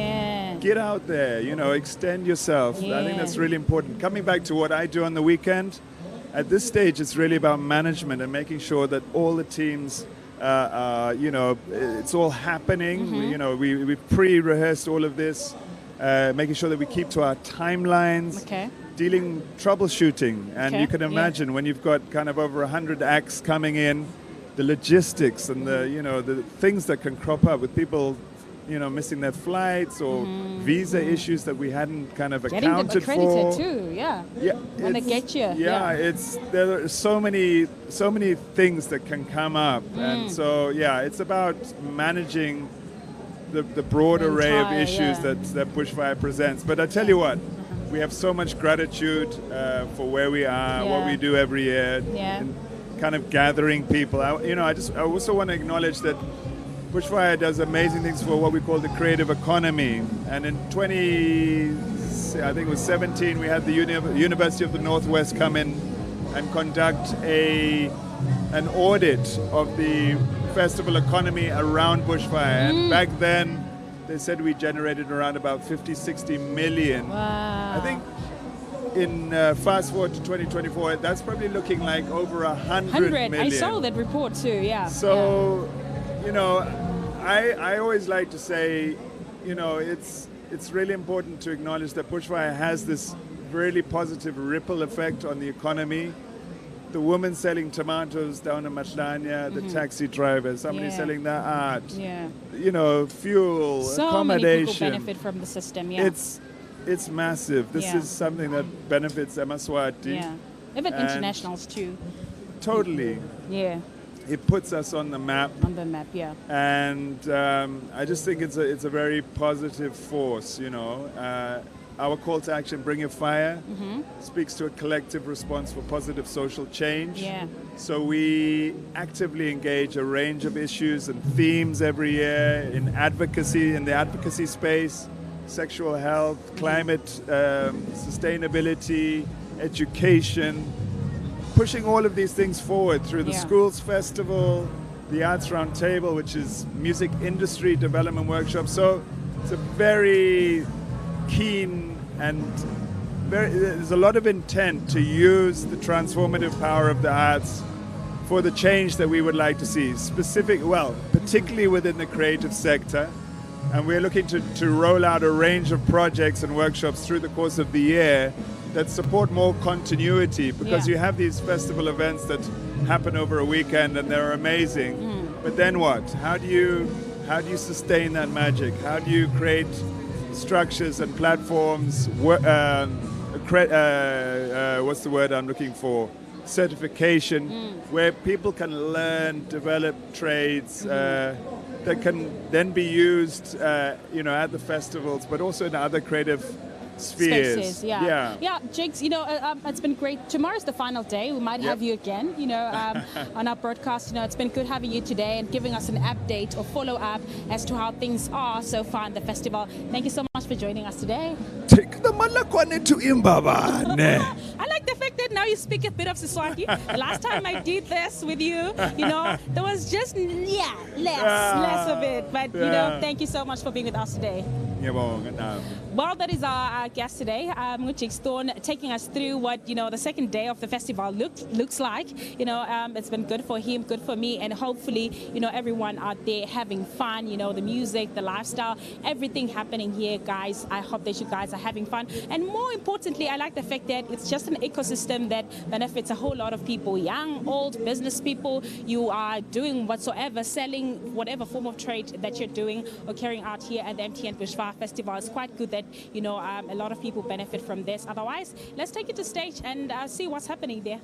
S13: Get out there, you know, extend yourself. I think that's really important. Coming back to what I do on the weekend, at this stage it's really about management and making sure that all the teams, you know, it's all happening. You know, we pre-rehearsed all of this, making sure that we keep to our timelines. Dealing troubleshooting, and you can imagine when you've got kind of over 100 acts coming in, the logistics and the, you know, the things that can crop up with people, you know, missing their flights or visa issues that we hadn't kind of accounted for.
S1: Getting them accredited too, when they get you.
S13: There are so many things that can come up, and so it's about managing the broad array of issues that Bushfire presents. But I tell you what. We have so much gratitude for where we are, what we do every year, and kind of gathering people. I also want to acknowledge that Bushfire does amazing things for what we call the creative economy. And in 2017, we had the University of the Northwest come in and conduct an audit of the festival economy around Bushfire. And back then, they said we generated around about 50-60 million. I think in fast forward to 2024, that's probably looking like over 100 million.
S1: I saw that report too,
S13: So, you know, I always like to say, you know, it's really important to acknowledge that Bushfire has this really positive ripple effect on the economy. The woman selling tomatoes down in Matlanya, the taxi driver, somebody selling their art, you know, fuel,
S1: so
S13: accommodation.
S1: Many people benefit from the system,
S13: It's massive. This is something that benefits Eswatini.
S1: Even internationals too.
S13: Totally. It puts us on the map.
S1: On the map,
S13: And I just think it's a very positive force, you know. Our call to action, Bring Your Fire, speaks to a collective response for positive social change. So we actively engage a range of issues and themes every year in advocacy, in the advocacy space, sexual health, climate, sustainability, education, pushing all of these things forward through the Schools Festival, the Arts Roundtable, which is music industry development workshop. So it's a very keen and there's a lot of intent to use the transformative power of the arts for the change that we would like to see, particularly within the creative sector. And we're looking to roll out a range of projects and workshops through the course of the year that support more continuity, because you have these festival events that happen over a weekend and they're amazing. But then what? How do you sustain that magic? How do you create structures and platforms, what's the word I'm looking for? certification where people can learn, develop trades that can then be used, at the festivals, but also in other creative spheres.
S1: Spaces, yeah, Jigs, it's been great. Tomorrow's the final day. We might have you again, on our broadcast. It's been good having you today and giving us an update or follow-up as to how things are so far in the festival. Thank you so much for joining us today.
S13: Take the malakwane to Imbabane.
S1: I like the fact that now you speak a bit of Siswati. The last time I did this with you, there was just, less of it. But, thank you so much for being with us today. Well, that is our guest today, Jigs Thorn, taking us through what, the second day of the festival looks like. It's been good for him, good for me, and hopefully, everyone out there having fun, the music, the lifestyle, everything happening here, guys. I hope that you guys are having fun. And more importantly, I like the fact that it's just an ecosystem that benefits a whole lot of people, young, old, business people. You are doing whatsoever, selling whatever form of trade that you're doing or carrying out here at the MTN Bushfire Festival. It's quite good that, a lot of people benefit from this. Otherwise, let's take it to stage and see what's happening there.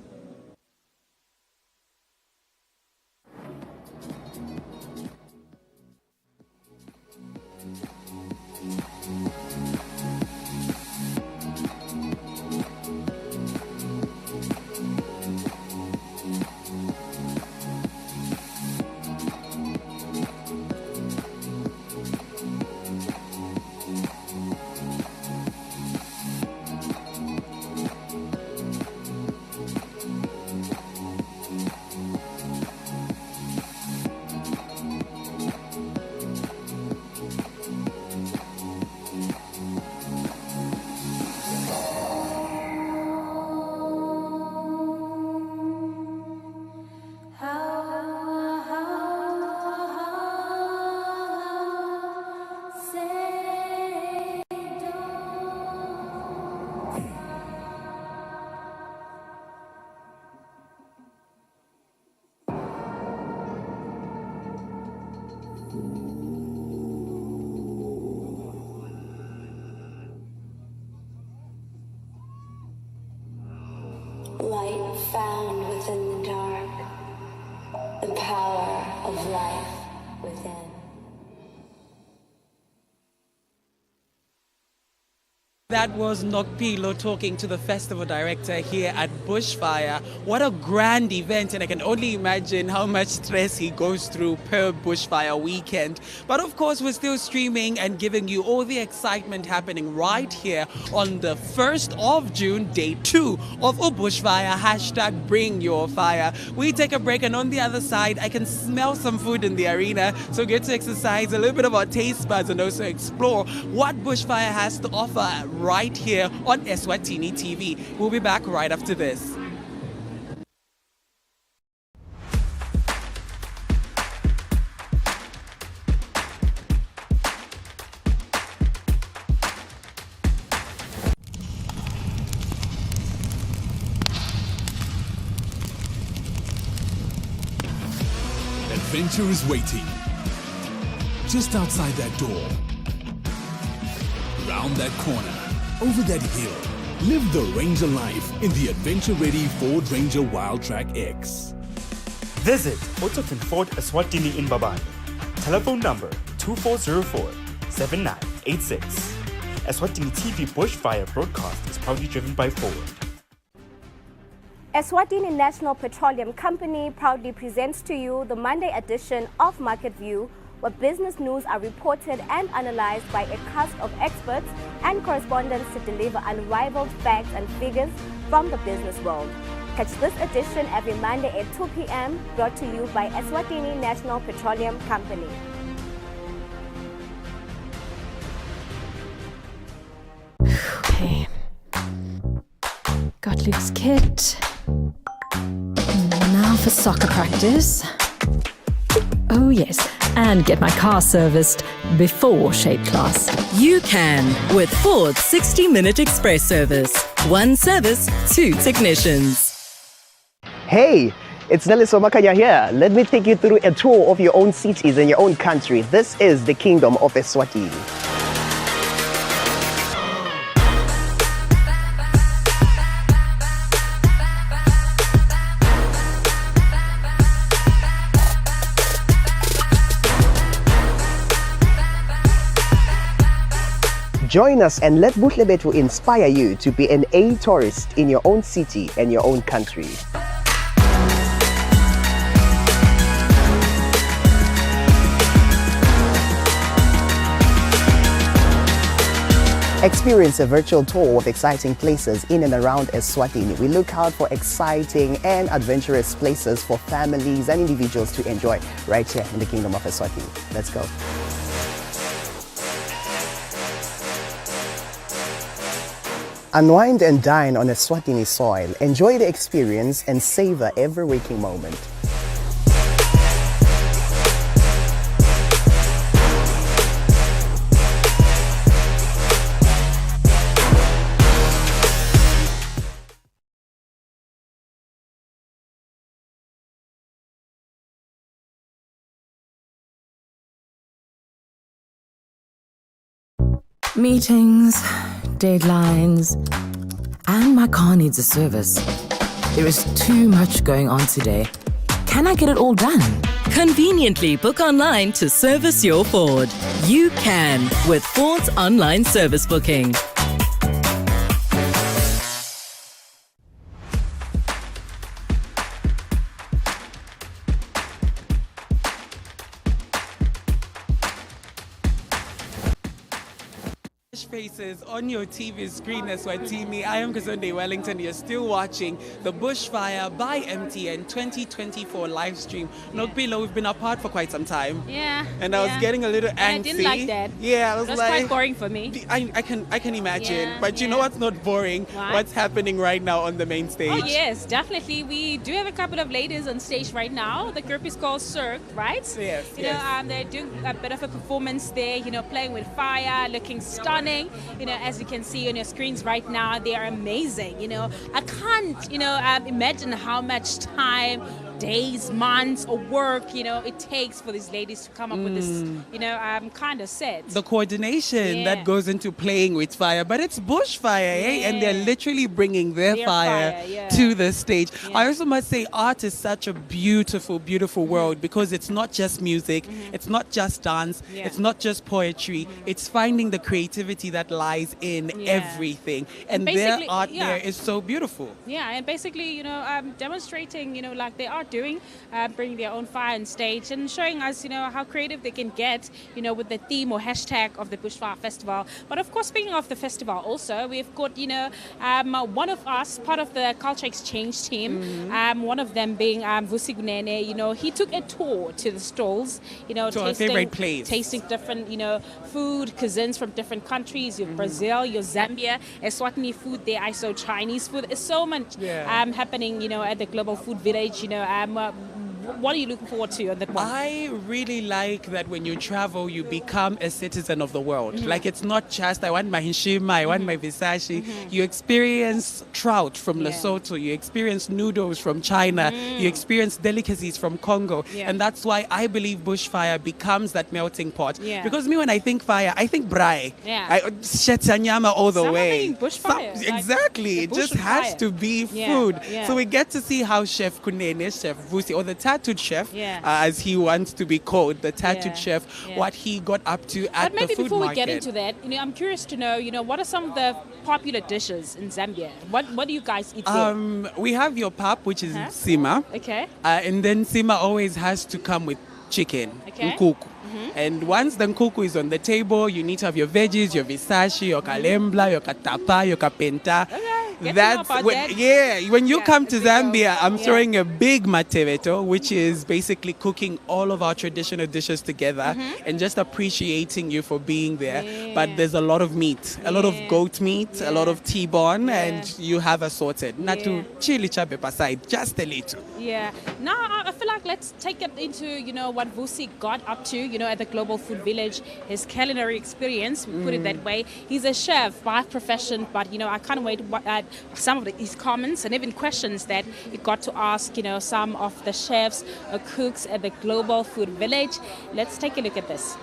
S14: Light found within the dark, the power of life within.
S2: That was Nokpilo talking to the festival director here at Bushfire. What a grand event, and I can only imagine how much stress he goes through per Bushfire weekend. But of course, we're still streaming and giving you all the excitement happening right here on the 1st of June, day 2 of a Bushfire, hashtag Bring Your Fire. We take a break, and on the other side, I can smell some food in the arena. So get to exercise a little bit of our taste buds and also explore what Bushfire has to offer right here on Eswatini TV. We'll be back right after this.
S11: Adventure is waiting. Just outside that door. Round that corner. Over that hill. Live the Ranger life in the adventure-ready Ford Ranger Wild Track X.
S15: Visit Autofin Ford Eswatini in Babani. Telephone number 2404-7986. Eswatini TV Bushfire broadcast is proudly driven by Ford.
S16: Eswatini National Petroleum Company proudly presents to you the Monday edition of Market View, where business news are reported and analyzed by a cast of experts and correspondents to deliver unrivaled facts and figures from the business world. Catch this edition every Monday at 2 p.m. brought to you by Eswatini National Petroleum Company.
S17: Okay. Got Luke's kit. Now for soccer practice. Oh yes, and get my car serviced before shape class.
S18: You can with Ford's 60-minute express service. One service, 2 technicians.
S19: Hey, it's Nelson Makanya here. Let me take you through a tour of your own cities and your own country. This is the Kingdom of Eswatini. Join us and let Buhlebethu inspire you to be an A tourist in your own city and your own country. Experience a virtual tour of exciting places in and around Eswatini. We look out for exciting and adventurous places for families and individuals to enjoy right here in the Kingdom of Eswatini. Let's go. Unwind and dine on Eswatini soil. Enjoy the experience and savor every waking moment.
S3: Meetings, deadlines, and my car needs a service. There is too much going on today. Can I get it all done?
S18: Conveniently book online to service your Ford. You can with Ford's online service booking.
S2: Faces on your TV screen, Eswatini. I am Kazunde Wellington. You're still watching the Bushfire by MTN 2024 live stream. Nokbilo, we've been apart for quite some time.
S1: Yeah.
S2: And I was getting a little antsy.
S1: I didn't like that.
S2: Yeah, I was
S1: That's
S2: like,
S1: quite boring for me.
S2: I can imagine.
S1: Yeah,
S2: but you know what's not boring?
S1: What?
S2: What's happening right now on the main stage?
S1: Oh yes, definitely. We do have a couple of ladies on stage right now. The group is called Cirque, right?
S2: Yes.
S1: You know, they're doing a bit of a performance there. You know, playing with fire, looking stunning. You know, as you can see on your screens right now, they are amazing. You know, I can't, imagine how much time, days, months of work, it takes for these ladies to come up with this, kind of set.
S2: The coordination that goes into playing with fire, but it's Bushfire, eh? And they're literally bringing their fire to the stage. I also must say art is such a beautiful, beautiful world because it's not just music, it's not just dance, it's not just poetry, it's finding the creativity that lies in everything. And their art there is so beautiful.
S1: Yeah, and basically, demonstrating, like they are doing, bringing their own fire on stage and showing us, how creative they can get, with the theme or hashtag of the Bushfire Festival. But of course, speaking of the festival also, we've got, one of us, part of the culture exchange team, one of them being Vusi Gunene, he took a tour to the stalls,
S2: to our favorite place.
S1: Tasting different, food, cuisines from different countries, your Brazil, your Zambia, Eswatini food there, I saw Chinese food. There's so much happening, at the Global Food Village, what are you looking forward to on that one?
S2: I really like that when you travel, you become a citizen of the world. Like it's not just, I want my Hishima, I want my Visashi. You experience trout from Lesotho, you experience noodles from China, you experience delicacies from Congo. And that's why I believe Bushfire becomes that melting pot. Because me, when I think fire, I think braai. Shetanyama all the way.
S1: Bushfire.
S2: Exactly. It just has to be food. So we get to see how Chef Kunene, Chef Vusi, or the tattooed chef, as he wants to be called, the tattooed chef, what he got up to at the food market. But maybe
S1: before we get into that, I'm curious to know, what are some of the popular dishes in Zambia? What do you guys eat there?
S2: We have your pap, which is sima.
S1: Okay.
S2: And then sima always has to come with chicken, nkuku. And once the nkuku is on the table, you need to have your veggies, your visashi, your kalembla, your katapa, your kapenta. That's when you come to Zambia, I'm throwing a big mateveto, which is basically cooking all of our traditional dishes together and just appreciating you for being there. But there's a lot of meat, a lot of goat meat, a lot of T-bone, and you have assorted. Not to chili chape aside, just a little.
S1: Yeah. Now I feel like let's take it into what Vusi got up to at the Global Food Village, his culinary experience. We put it that way. He's a chef by profession, but I can't wait some of his comments and even questions that he got to ask, some of the chefs or cooks at the Global Food Village. Let's take a look at this.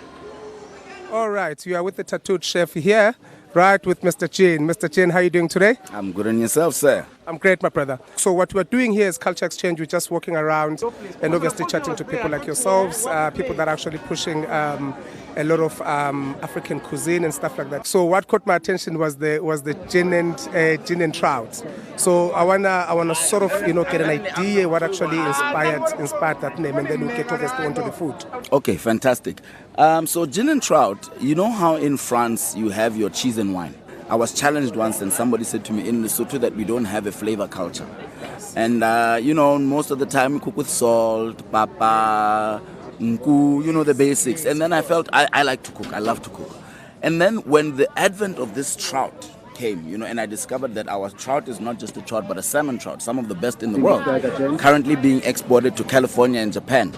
S20: All right, you are with the tattooed chef here, right, with Mr. Chin. Mr. Chin, how are you doing today?
S21: I'm good, and yourself, sir?
S20: I'm great, my brother. So what we're doing here is culture exchange. We're just walking around and obviously chatting to people like yourselves, people that are actually pushing a lot of African cuisine and stuff like that. So what caught my attention was the gin and trout. So I wanna sort of get an idea what actually inspired that name, and then we get obviously onto the food.
S5: Okay, fantastic. So gin and trout, you know how in France you have your cheese and wine? I was challenged once and somebody said to me in Lesotho that we don't have a flavor culture. And most of the time we cook with salt, papa, nku, the basics. And then I felt I like to cook, I love to cook. And then when the advent of this trout came, and I discovered that our trout is not just a trout but a salmon trout, some of the best in the world, currently being exported to California and Japan.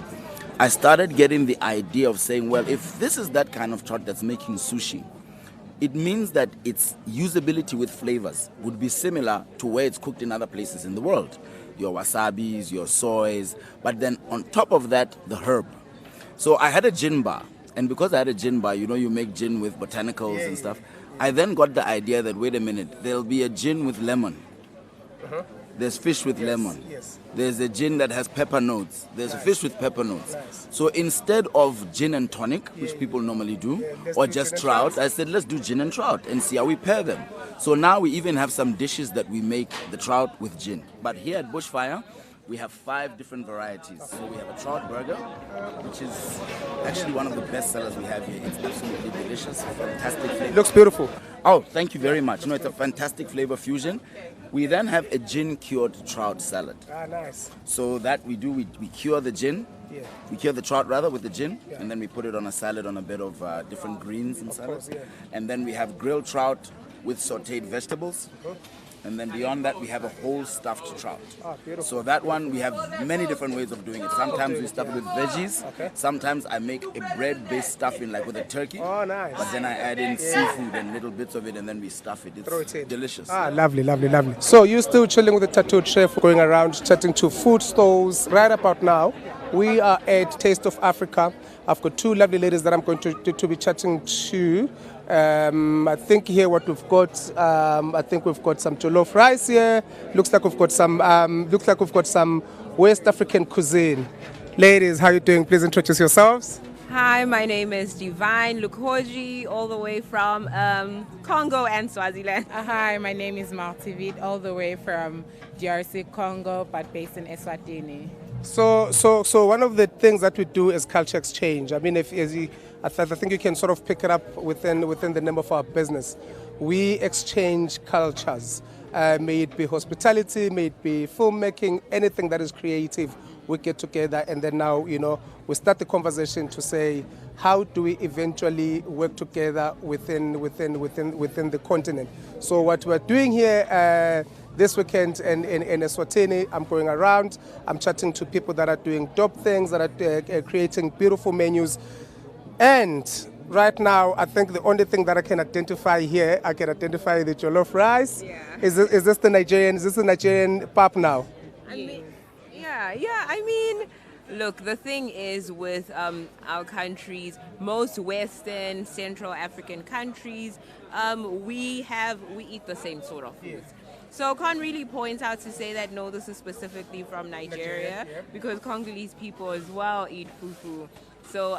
S5: I started getting the idea of saying, well, if this is that kind of trout that's making sushi, it means that its usability with flavors would be similar to where it's cooked in other places in the world. Your wasabis, your soys, but then on top of that, the herb. So I had a gin bar, and because I had a gin bar, you make gin with botanicals and stuff. I then got the idea that, wait a minute, there'll be a gin with lemon. There's fish with lemon.
S20: Yes.
S5: There's a gin that has pepper notes. There's a fish with pepper notes. So instead of gin and tonic, which people normally do, or just trout, I said, let's do gin and trout and see how we pair them. So now we even have some dishes that we make the trout with gin. But here at Bushfire, we have 5 different varieties. So we have a trout burger, which is actually one of the best sellers we have here. It's absolutely delicious, fantastic flavor.
S20: It looks beautiful.
S5: Oh, thank you very much. It's a fantastic flavor fusion. We then have a gin-cured trout salad.
S20: Ah, nice.
S5: So that we do, we cure the gin.
S20: Yeah.
S5: We cure the trout rather with the gin, and then we put it on a salad on a bit of different greens and salads. And then we have grilled trout with sautéed vegetables. And then beyond that, we have a whole stuffed trout.
S20: Ah, beautiful.
S5: So that one, we have many different ways of doing it. Sometimes we stuff it with veggies. Sometimes I make a bread-based stuffing, like with a turkey.
S20: Oh, nice.
S5: But then I add in seafood and little bits of it, and then we stuff it. It's delicious.
S20: Ah, lovely, lovely, lovely. So you're still chilling with the tattooed chef, going around chatting to food stalls. Right about now, we are at Taste of Africa. I've got 2 lovely ladies that I'm going to be chatting to. I think here what we've got, I think we've got some jollof rice here. Looks like we've got some West African cuisine. Ladies, how are you doing? Please introduce yourselves.
S6: Hi, my name is Divine Lukhoji, all the way from Congo and Swaziland.
S21: Hi, my name is Martivid, all the way from DRC Congo, but based in Eswatini.
S20: So one of the things that we do is culture exchange. I mean, I think you can sort of pick it up within the name of our business. We exchange cultures, may it be hospitality, may it be filmmaking, anything that is creative. We get together, and then now we start the conversation to say, how do we eventually work together within the continent? So what we're doing here this weekend in Eswatini, I'm going around, I'm chatting to people that are doing dope things, that are creating beautiful menus. And right now, I think the only thing that I can identify here, I can identify the jollof rice.
S6: Yeah.
S20: Is this the Nigerian pap now?
S6: I mean, look, the thing is with our countries, most Western, Central African countries, we eat the same sort of foods. So can't really point out to say that, no, this is specifically from Nigeria, because Congolese people as well eat fufu. So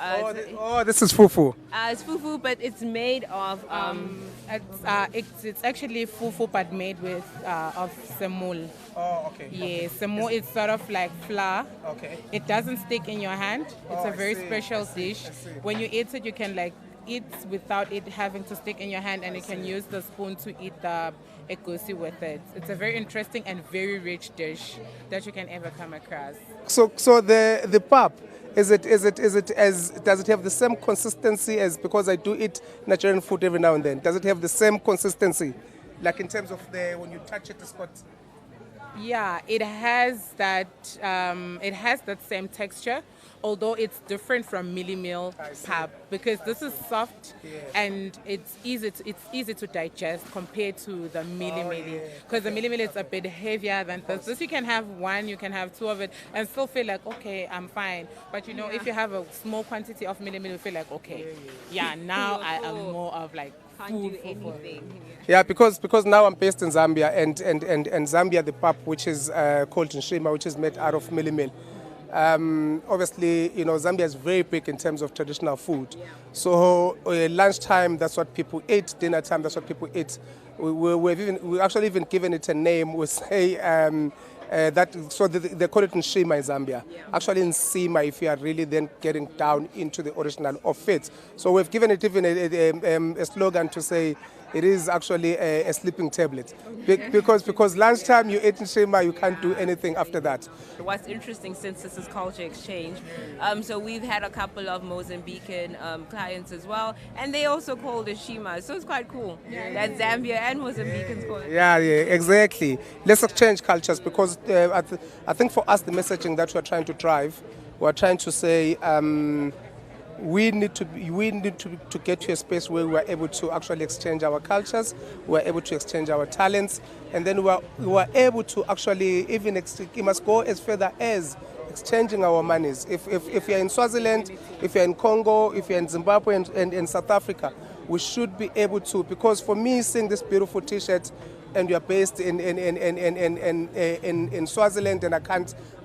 S20: this is fufu.
S21: It's fufu, but it's made of it's actually fufu, but made with of semul.
S20: Oh, okay.
S21: Yeah, semul is sort of like flour.
S20: Okay.
S21: It doesn't stick in your hand. It's a very special dish. When you eat it, you can eat without it having to stick in your hand, and you can use the spoon to eat the egusi with it. It's a very interesting and very rich dish that you can ever come across.
S20: So the pap, does it have the same consistency as, because I do eat Nigerian food every now and then, does it have the same consistency, like in terms of when you touch it, it's got?
S21: Yeah, it has that same texture, although it's different from Milli Meal pap, because this is soft and it's easy to digest compared to the Milli Meal. Because the Milli Meal is a bit heavier than this. This you can have one, you can have two of it, and still feel like, okay, I'm fine. But you know, if you have a small quantity of Milli Meal, you feel like, okay, now I am more of like food for anything.
S20: Yeah, because now I'm based in Zambia, and Zambia, the pap, which is called nshima, which is made out of Milli Meal. Obviously, you know, Zambia is very big in terms of traditional food. So lunchtime, that's what people eat. Dinner time, that's what people eat. We actually even given it a name. We say they call it nshima in Zambia. Actually, in Nsima, if you are really then getting down into the original of it. So we've given it even a slogan to say, it is actually a sleeping tablet. Because lunchtime you eat nshima, you can't do anything after that.
S6: What's interesting, since this is culture exchange, so we've had a couple of Mozambican clients as well, and they also call it nshima. So it's quite cool that Zambia and Mozambicans call it.
S20: Yeah, exactly. Let's exchange cultures, because I think for us the messaging that we're trying to drive, we're trying to say, we need to get to a space where we are able to actually exchange our cultures, we are able to exchange our talents, and then we are able to actually even it must go as further as exchanging our monies. If you're in Swaziland, if you're in Congo, if you're in Zimbabwe and in South Africa, we should be able to, because for me, seeing this beautiful T-shirt and you're based in Swaziland, and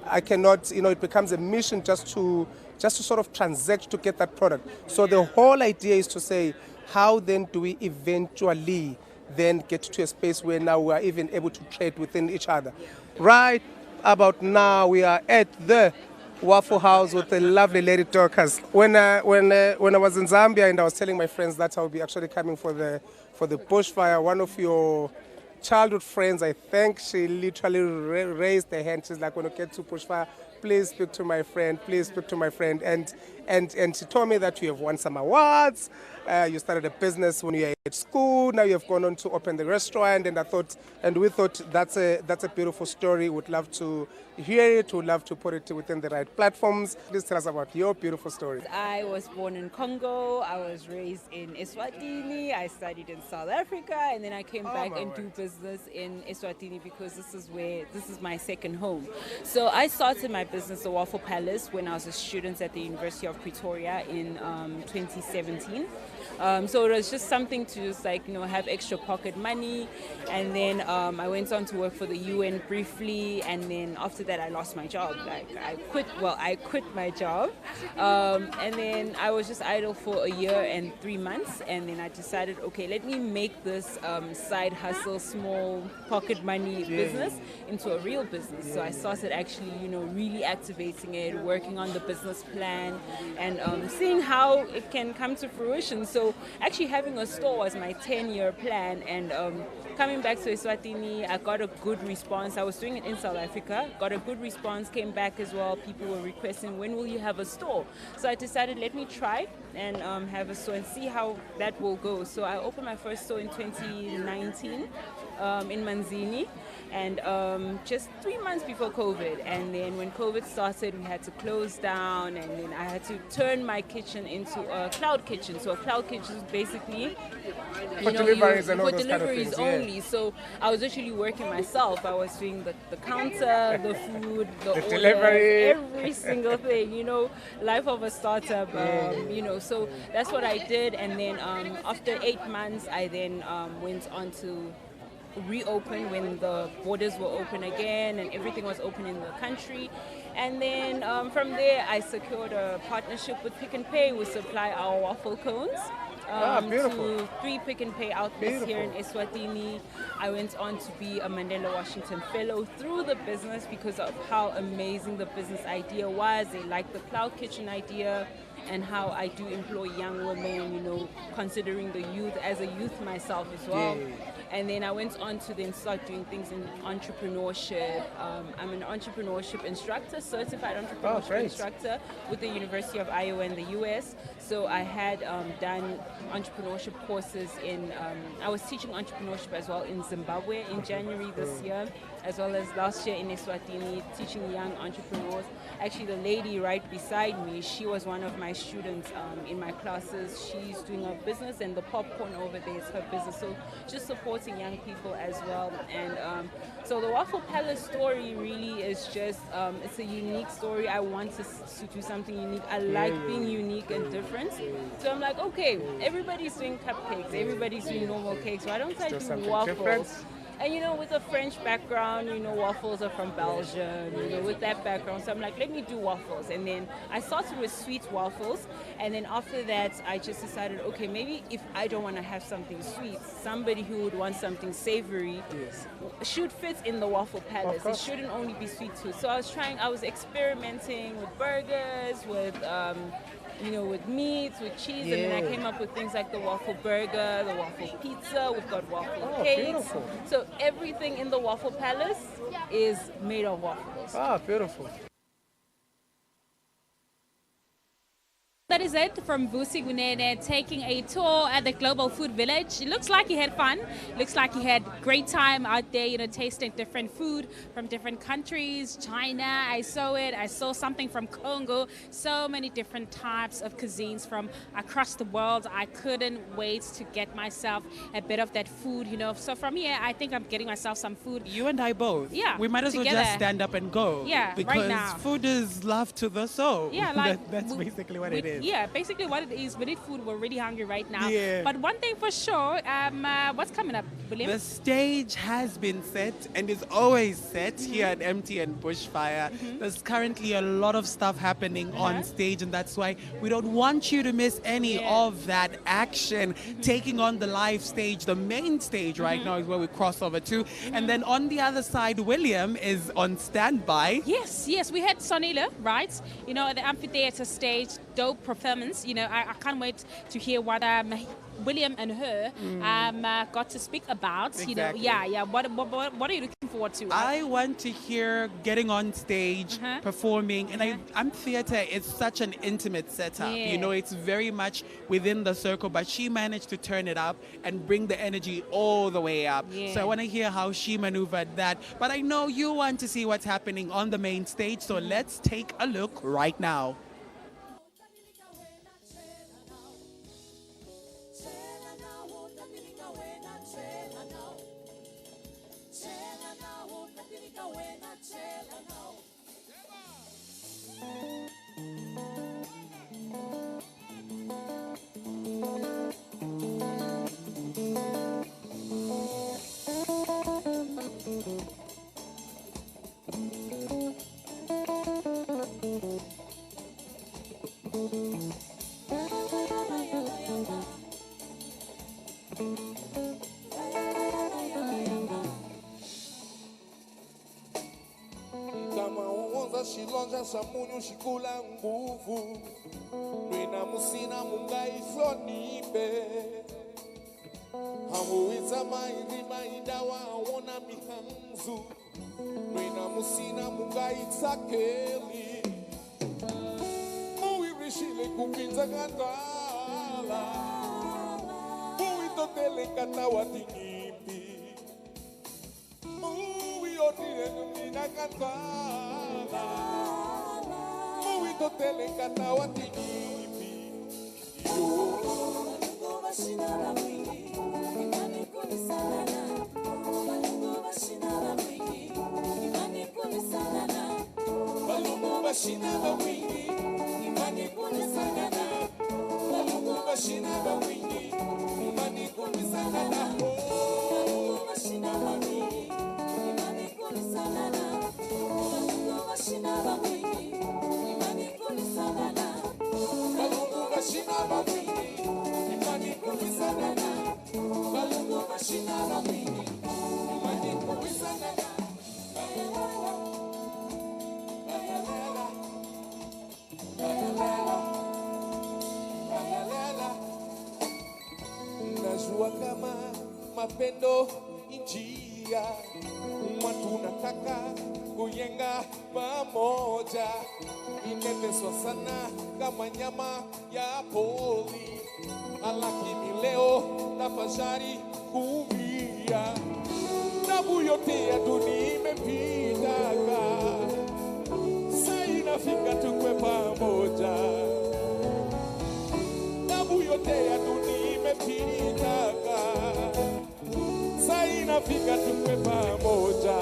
S20: I cannot, you know, it becomes a mission just to sort of transact to get that product. So the whole idea is to say, how then do we eventually then get to a space where now we are even able to trade within each other? Right about now, we are at the Waffle House with the lovely Lady Dorcas. When I was in Zambia and I was telling my friends that I would be actually coming for the Bushfire, one of your childhood friends, I think she literally raised her hand. She's like, when you get to Bushfire, please speak to my friend, please speak to my friend. And she told me that you have won some awards, you started a business when you were at school, now you have gone on to open the restaurant, and we thought that's a beautiful story. We'd love to hear it, we'd love to put it within the right platforms. Please tell us about your beautiful story.
S4: I was born in Congo, I was raised in Eswatini, I studied in South Africa, and then I came back and do business in Eswatini because this is my second home. So I started my business, the Waffle Palace, when I was a student at the University of Pretoria in 2017. So it was just something to just have extra pocket money, and then I went on to work for the UN briefly, and then after that I lost my job. I quit my job, and then I was just idle for a year and 3 months, and then I decided, okay, let me make this side hustle, small pocket money business into a real business. So I started actually, really activating it, working on the business plan, and seeing how it can come to fruition. So actually having a store was my 10-year plan, and coming back to Eswatini, I got a good response. I was doing it in South Africa, got a good response, came back as well. People were requesting, when will you have a store? So I decided, let me try and have a store and see how that will go. So I opened my first store in 2019 in Manzini, and just 3 months before COVID. And then when COVID started, we had to close down, and then I had to turn my kitchen into a cloud kitchen. So a cloud kitchen is basically
S20: for deliveries and all
S4: for
S20: those kind of
S4: deliveries
S20: things,
S4: only. So I was actually working myself. I was doing the counter, the food, the orders,
S20: delivery,
S4: every single thing. Life of a startup. So that's what I did. And then after 8 months, I then went on to reopen when the borders were open again and everything was open in the country. And then from there I secured a partnership with Pick n Pay. We supply our waffle cones to 3 Pick n Pay outlets here in Eswatini. I went on to be a Mandela Washington Fellow through the business because of how amazing the business idea was. They liked the cloud kitchen idea. and how I do employ young women, you know, considering the youth, as a youth myself as well.
S20: Yeah.
S4: And then I went on to then start doing things in entrepreneurship. I'm an entrepreneurship instructor, certified entrepreneurship instructor with the University of Iowa in the US. So I had done entrepreneurship courses I was teaching entrepreneurship as well in Zimbabwe in January this year, as well as last year in Eswatini, teaching young entrepreneurs. Actually, the lady right beside me, she was one of my students in my classes. She's doing her business, and the popcorn over there is her business. So just supporting young people as well. And so the Waffle Palace story really is just, it's a unique story. I want to do something unique. I like being unique and different. So I'm like, okay, everybody's doing cupcakes, everybody's doing normal cakes. Why don't I do waffles? And you know, with a French background, you know, waffles are from Belgium, you know, with that background. So I'm like, let me do waffles. And then I started with sweet waffles. And then after that, I just decided, okay, maybe if I don't want to have something sweet, somebody who would want something savory should fit in the Waffle Palace. It shouldn't only be sweet too. So I was experimenting with burgers, with you know, with meats, with cheese, and then I came up with things like the waffle burger, the waffle pizza, we've got waffle cakes.
S20: Beautiful.
S4: So everything in the Waffle Palace is made of waffles.
S20: Ah, beautiful.
S1: That is it from Vusi Gunene taking a tour at the Global Food Village. It looks like he had fun. Looks like he had great time out there, you know, tasting different food from different countries. China, I saw it. I saw something from Congo. So many different types of cuisines from across the world. I couldn't wait to get myself a bit of that food, you know. So from here, I think I'm getting myself some food.
S2: You and I both.
S1: Yeah.
S2: We might as well just stand up and go.
S1: Yeah,
S2: because
S1: right now.
S2: Food is love to the soul.
S1: Yeah, like
S2: that's basically what it is.
S1: Yeah, basically what it is. We need food. We're really hungry right now.
S2: Yeah.
S1: But one thing for sure, what's coming up, William?
S2: The stage has been set and is always set here at MTN Bushfire. There's currently a lot of stuff happening on stage, and that's why we don't want you to miss any of that action. Taking on the live stage, the main stage right now is where we cross over to. And then on the other side, William is on standby.
S1: Yes, we had Sannilo, right? You know, at the amphitheater stage, dope performance. You know, I can't wait to hear what William and her got to speak about.
S2: Exactly.
S1: You know, yeah. What are you looking forward to?
S2: I want to hear getting on stage, performing, and amphitheater is such an intimate setup.
S1: Yeah.
S2: You know, it's very much within the circle, but she managed to turn it up and bring the energy all the way up.
S1: Yeah.
S2: So I want to hear how she maneuvered that. But I know you want to see what's happening on the main stage, so let's take a look right now.
S7: Shilonja samunyu shikula nguvu Nwina musina munga islonibe Hamuiza mairima idawa awona mihanzu Nwina musina munga itzakeli Muirishile kupinza kandala Muitotele katawa tingipi Muiotire numina kandala Muito telecata o atigibi Balungo bashina la mwingi Imani kulisanana Balungo bashina la mwingi Imani kulisanana Balungo bashina la mwingi Imani kulisanana Balungo bashina la mwingi Imani kulisanana Balungo bashina la mwingi Imani kulisanana Bashina bawini, imani kulisanana. Balungu bashina bawini, imani kulisanana. Balungu bashina bawini, imani kulisanana. Bayalela, bayalela, bayalela,
S8: mapendo njia tunataka kujenga pamoja, imeteswa sana kama nyama ya pori, lakini leo tafadhali kumbia, damu yote ya dunia imepitaga, sasa inafika tukwe pamoja, damu yote ya dunia imepitaga, sasa inafika tukwe pamoja.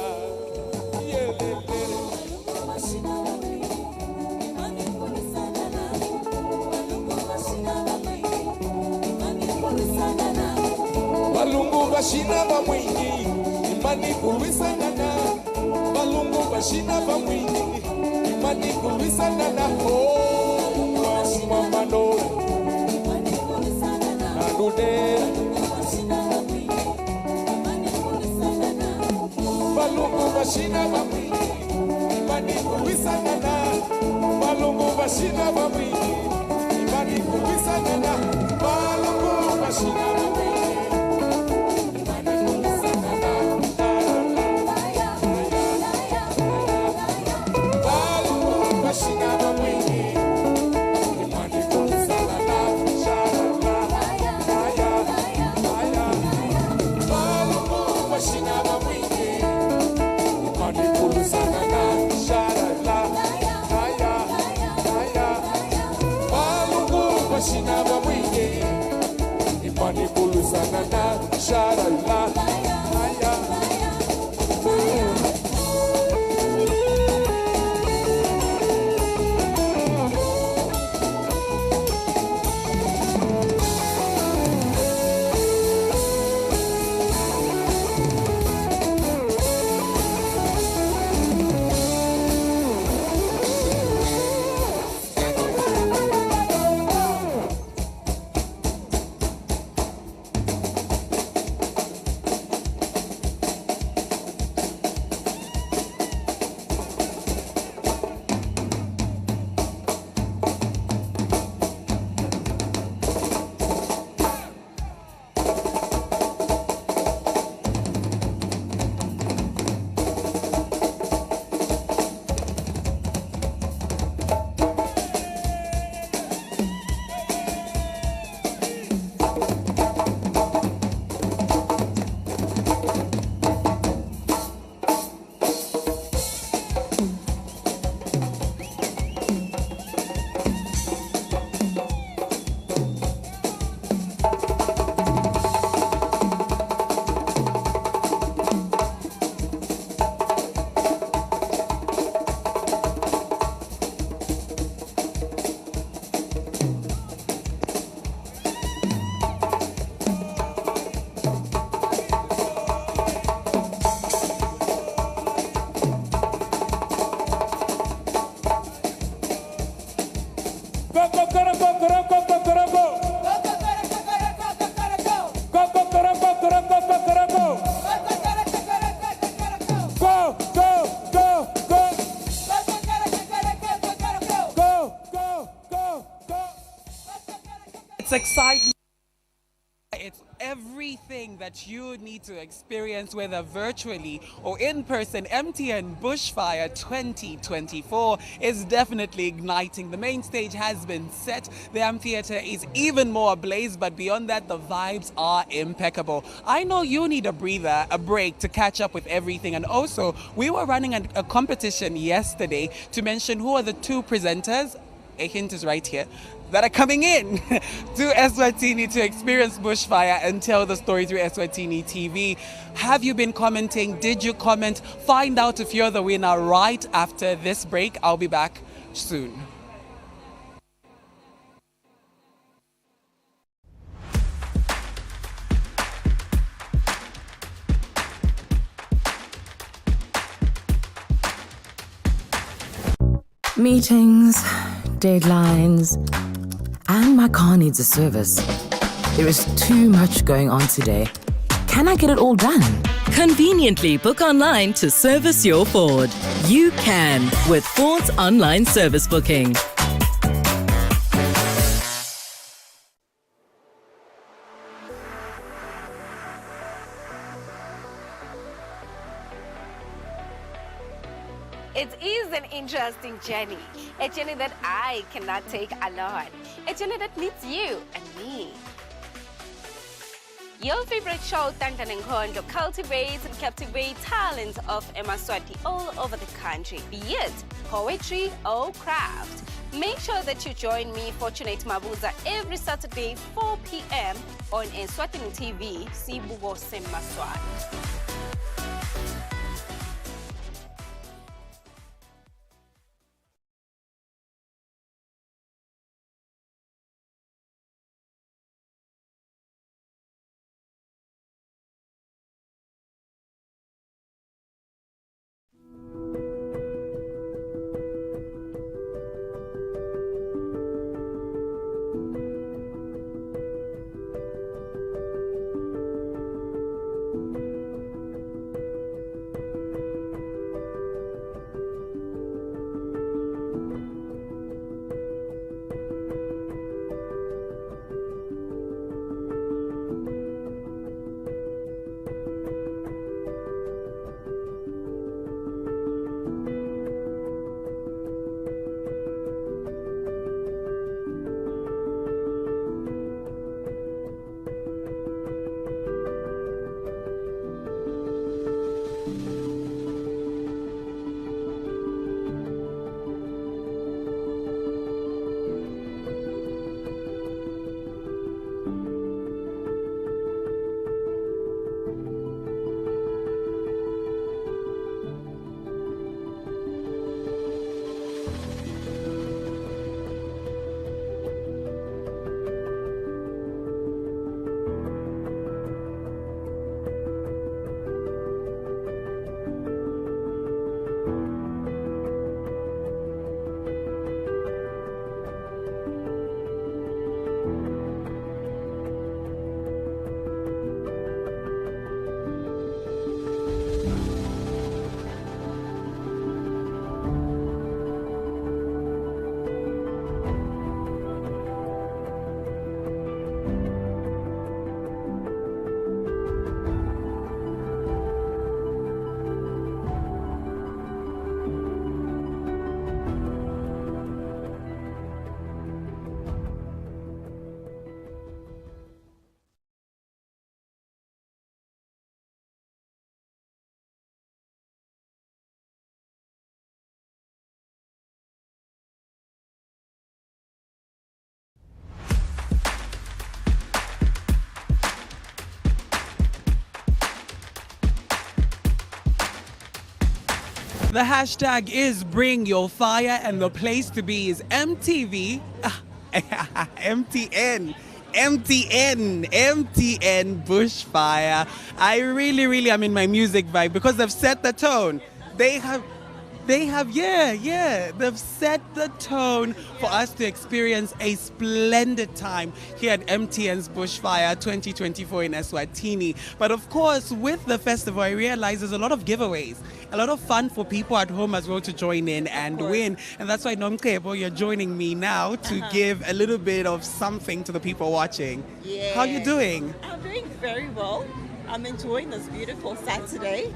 S8: Balungu bashina ba mwingi imani kulisangana, balungu bashina ba mwingi imani kulisangana, oh mamano adude balungu bashina ba mwingi imani kulisangana, balungu bashina ba mwingi imani kulisangana, balungu bashina ba mwingi.
S2: It's exciting. It's everything that you need to experience, whether virtually or in person. MTN Bushfire 2024 is definitely igniting. The main stage has been set. The amphitheater is even more ablaze, but beyond that, the vibes are impeccable. I know you need a breather, a break to catch up with everything. And also, we were running a competition yesterday to mention who are the two presenters. A hint is right here, that are coming in to Eswatini to experience Bushfire and tell the story through Eswatini TV. Have you been commenting? Did you comment? Find out if you're the winner right after this break. I'll be back soon.
S3: Meetings, deadlines, and my car needs a service. There is too much going on today. Can I get it all done?
S18: Conveniently book online to service your Ford. You can with Ford's online service booking.
S9: It is an interesting journey, a journey that I cannot take alone, a journey that needs you and me. Your favorite show, Tantan and Kondo, cultivates and captivates talents of Eswatini all over the country, be it poetry or craft. Make sure that you join me, Fortunate Mabuza, every Saturday, 4 p.m. on Eswatini TV, Sibugo Semaswati.
S2: The hashtag is Bring Your Fire, and the place to be is MTV. MTN Bushfire. I really am in my music vibe because they've set the tone. They've set the tone for us to experience a splendid time here at MTN's Bushfire 2024 in Eswatini. But of course, with the festival, I realize there's a lot of giveaways, a lot of fun for people at home as well to join in and win. And that's why, Nomkebo, you're joining me now to give a little bit of something to the people watching.
S22: Yeah.
S2: How are you doing?
S22: I'm doing very well. I'm enjoying this beautiful Saturday.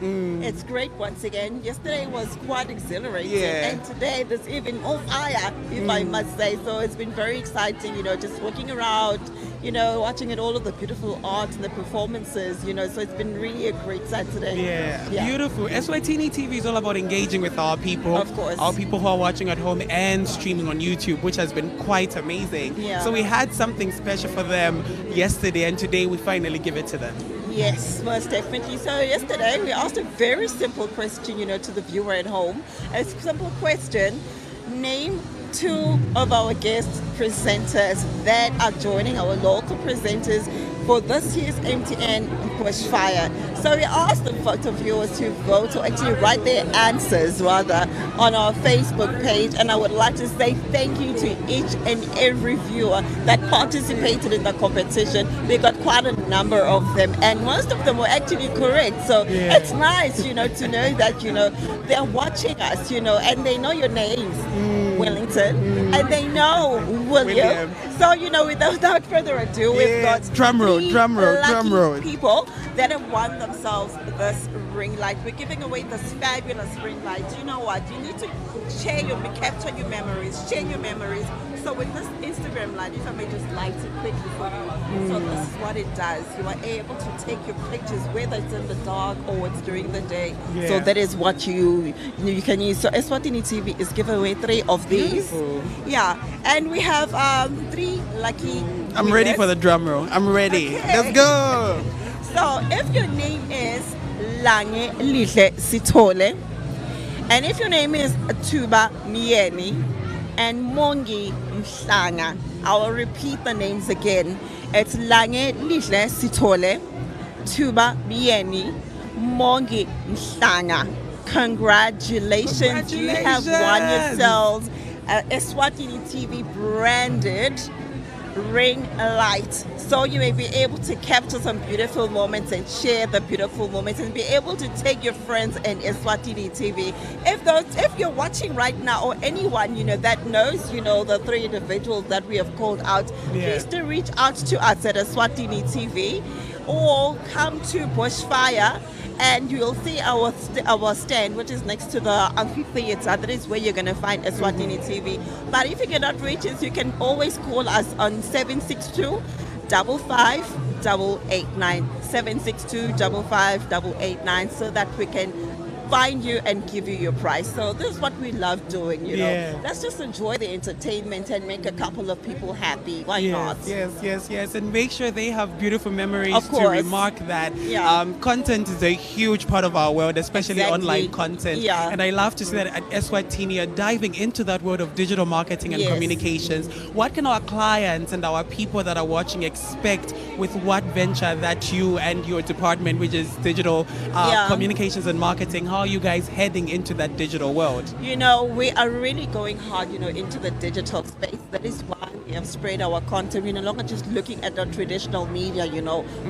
S22: It's great once again. Yesterday was quite exhilarating, and today there's even more fire, if I must say. So it's been very exciting, just walking around, watching all of the beautiful art and the performances, so it's been really a great Saturday.
S2: Yeah. Beautiful. Eswatini TV is all about engaging with our people.
S22: Of course.
S2: Our people who are watching at home and streaming on YouTube, which has been quite amazing.
S22: Yeah.
S2: So we had something special for them yesterday, and today we finally give it to them.
S22: Yes, most definitely. So yesterday we asked a very simple question, to the viewer at home. A simple question: name two of our guest presenters that are joining our local presenters for this year's MTN Bushfire. So we asked the photo viewers to vote, to actually write their answers rather on our Facebook page, and I would like to say thank you to each and every viewer that participated in the competition. We got quite a number of them, and most of them were actually correct. So it's nice, to know that they're watching us, and they know your names. Wellington, and they know William. So, without further ado, we've got
S2: drum roll,
S22: three
S2: drum roll,
S22: lucky
S2: drum roll.
S22: people that have won themselves this ring light. We're giving away this fabulous ring light. You know what? You need to capture your memories, share your memories. So with this Instagram light, if I may just light it quickly for you. So this is what it does. You are able to take your pictures, whether it's in the dark or it's during the day.
S2: Yeah.
S22: So that is what you can use. So Eswatini TV is giving away 3 of these.
S2: Beautiful.
S22: Yeah, and we have 3 lucky.
S2: I'm ready for the drum roll. I'm ready.
S22: Okay.
S2: Let's go.
S22: So if your name is Lange Lihle Sitole, and if your name is Tuba Mieni and Mongi Mhlanga, I will repeat the names again. It's Lange Lihle Sitole, Tuba Mieni, Mongi Mhlanga. Congratulations. You have won yourselves Eswatini TV branded ring light, so you may be able to capture some beautiful moments and share the beautiful moments and be able to take your friends and Eswatini TV. If you're watching right now, or anyone that knows the 3 individuals that we have called out, please do reach out to us at Eswatini TV or come to Bushfire, and you'll see our stand, which is next to the amphitheater. That is where you're going to find Eswatini TV. But if you cannot reach us, you can always call us on 762 55 889, 762 55 889, so that we can find you and give you your prize. So this is what we love doing, Let's just enjoy the entertainment and make a couple of people happy. Why not?
S2: Yes. And make sure they have beautiful memories.
S22: Of course.
S2: To remark that content is a huge part of our world, especially online content.
S22: Yeah.
S2: And I love to see that at Eswatini are diving into that world of digital marketing and communications. What can our clients and our people that are watching expect with what venture that you and your department, which is digital communications and marketing, how are you guys heading into that digital world?
S22: We are really going hard, into the digital space. That is why we have spread our content. We're no longer just looking at the traditional media,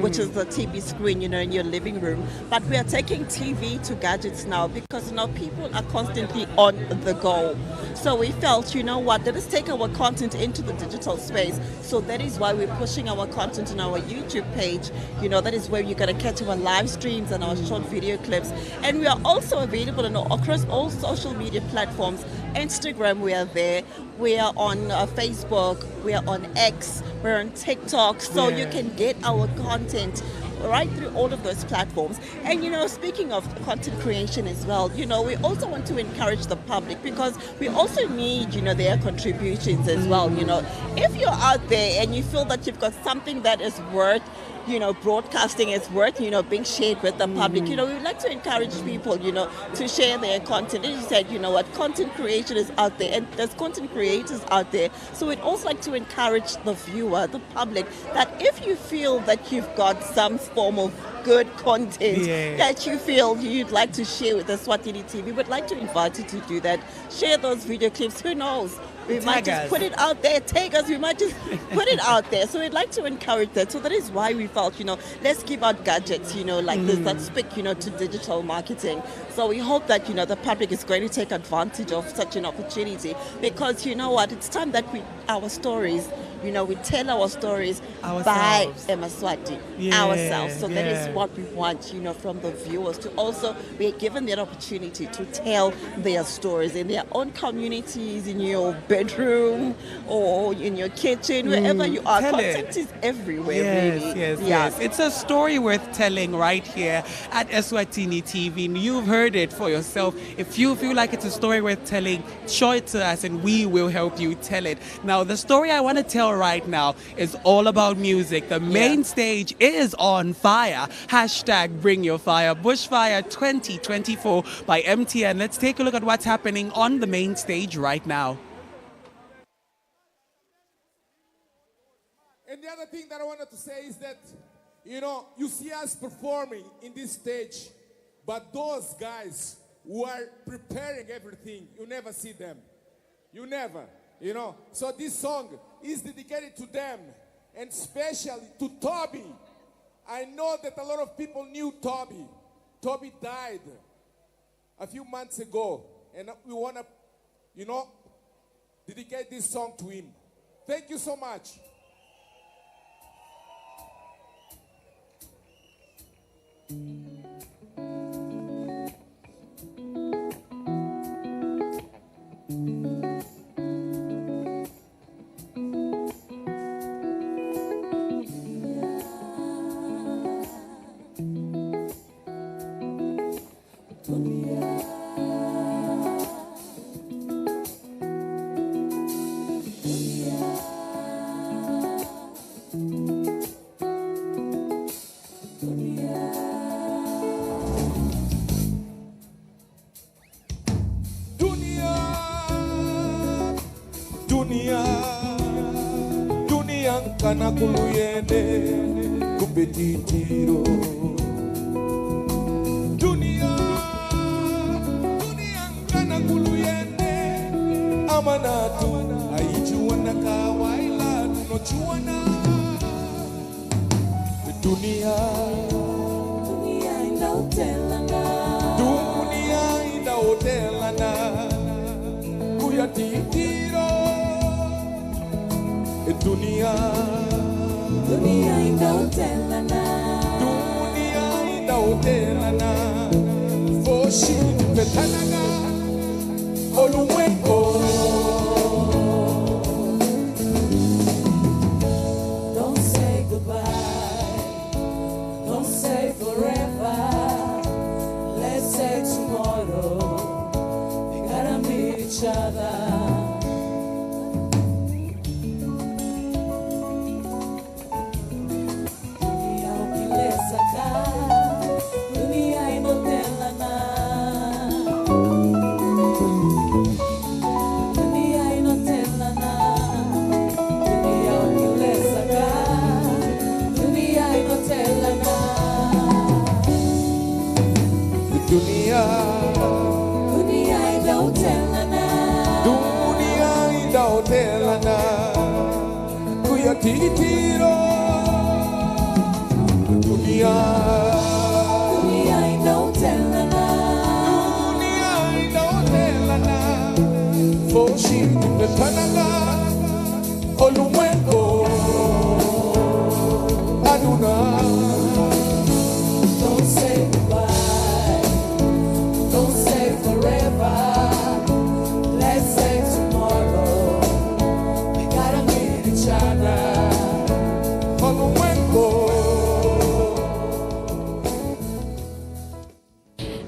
S22: which is the TV screen, in your living room. But we are taking TV to gadgets now because, people are constantly on the go. So we felt, let us take our content into the digital space. So that is why we're pushing our content on our YouTube page. That is where you're going to catch our live streams and our short video clips. And we are also available across all social media platforms. Instagram, we are there. We are on Facebook. We are on X. We're on TikTok. So you can get our content right through all of those platforms. And speaking of content creation as well, we also want to encourage the public, because we also need their contributions as well. If you're out there and you feel that you've got something that is worth broadcasting, is worth being shared with the public, we would like to encourage people to share their content. As you said, content creation is out there and there's content creators out there, so we'd also like to encourage the viewer, the public, that if you feel that you've got some form of good content that you feel you'd like to share with Eswatini TV, we would like to invite you to do that. Share those video clips. Who knows? We might just put it out there. Take us. We might just put it out there. So we'd like to encourage that. So that is why we felt, let's give out gadgets, like this, that speak, to digital marketing. So we hope that, the public is going to take advantage of such an opportunity, because it's time that our stories, we tell our stories by Emaswati, ourselves. So that is what we want, from the viewers to also be given that opportunity to tell their stories in their own communities, in your bedroom or in your kitchen, wherever you are. Content is everywhere, really.
S2: Yes. It's a story worth telling right here at Eswatini TV. And you've heard it for yourself. If you feel like it's a story worth telling, show it to us and we will help you tell it. Now, the story I want to tell right now is all about music. The main stage is on fire. Hashtag bring your fire. Bushfire 2024 by MTN. Let's take a look at what's happening on the main stage right now.
S8: And the other thing that I wanted to say is that, you see us performing in this stage, but those guys who are preparing everything, you never see them. You never, So this song is dedicated to them, and especially to Toby. I know that a lot of people knew Toby. Toby died a few months ago, and we want to, dedicate this song to him. Thank you so much. Dunia kana kuluyende kubetitiro. Dunia kana kuluyende amanatu aijuana kawaila tunochuana. Dunia inda hotelana. Dunia inda hotelana kuyatitiro. Dunia inda hotelana. Dunia inda hotelana. Foshi petanaga olumwenko. Don't say goodbye. Don't say forever. Let's say tomorrow. We gotta meet each other. Dunia inda hotelana. Dunia inda hotelana kuyatitiro. Dunia inda hotelana. Dunia inda hotelana. Foshi petanaga olumwenko aduna. Don't say goodbye. Don't say forever. Let's say tomorrow. We gotta meet each other.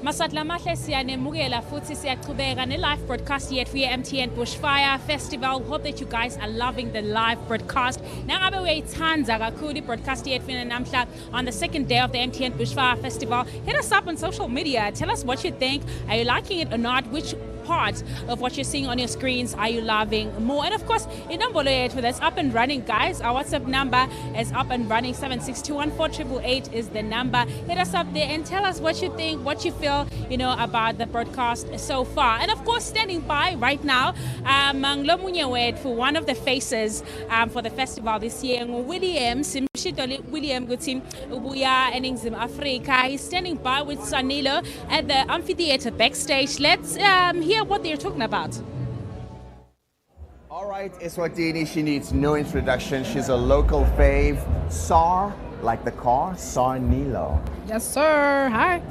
S1: Masatla mahle siyanemukela futhi siyaqhubeka ne-live broadcast yethu ye-MTN Bushfire Festival. Hope that you guys are loving the live broadcast. Nangabe uyayithanda kakhulu i-broadcast yethu namhla on the second day of the MTN Bushfire Festival. Hit us up on social media. Tell us what you think. Are you liking it or not? Which part of what you're seeing on your screens are you loving more? And of course, inombolo yethu that's up and running, guys. Our WhatsApp number is up and running. 7621488 is the number. Hit us up there and tell us what you think, what you feel, about the broadcast so far. And of course, standing by right now, for one of the faces for the festival this year, William Gutim Ubuya Eningsim Africa. He's standing by with Sannilo at the amphitheater backstage. Let's hear what they're talking about.
S10: All right, Eswatini, she needs no introduction. She's a local fave. Sar, like the car, Sannilo.
S23: Yes, sir. Hi.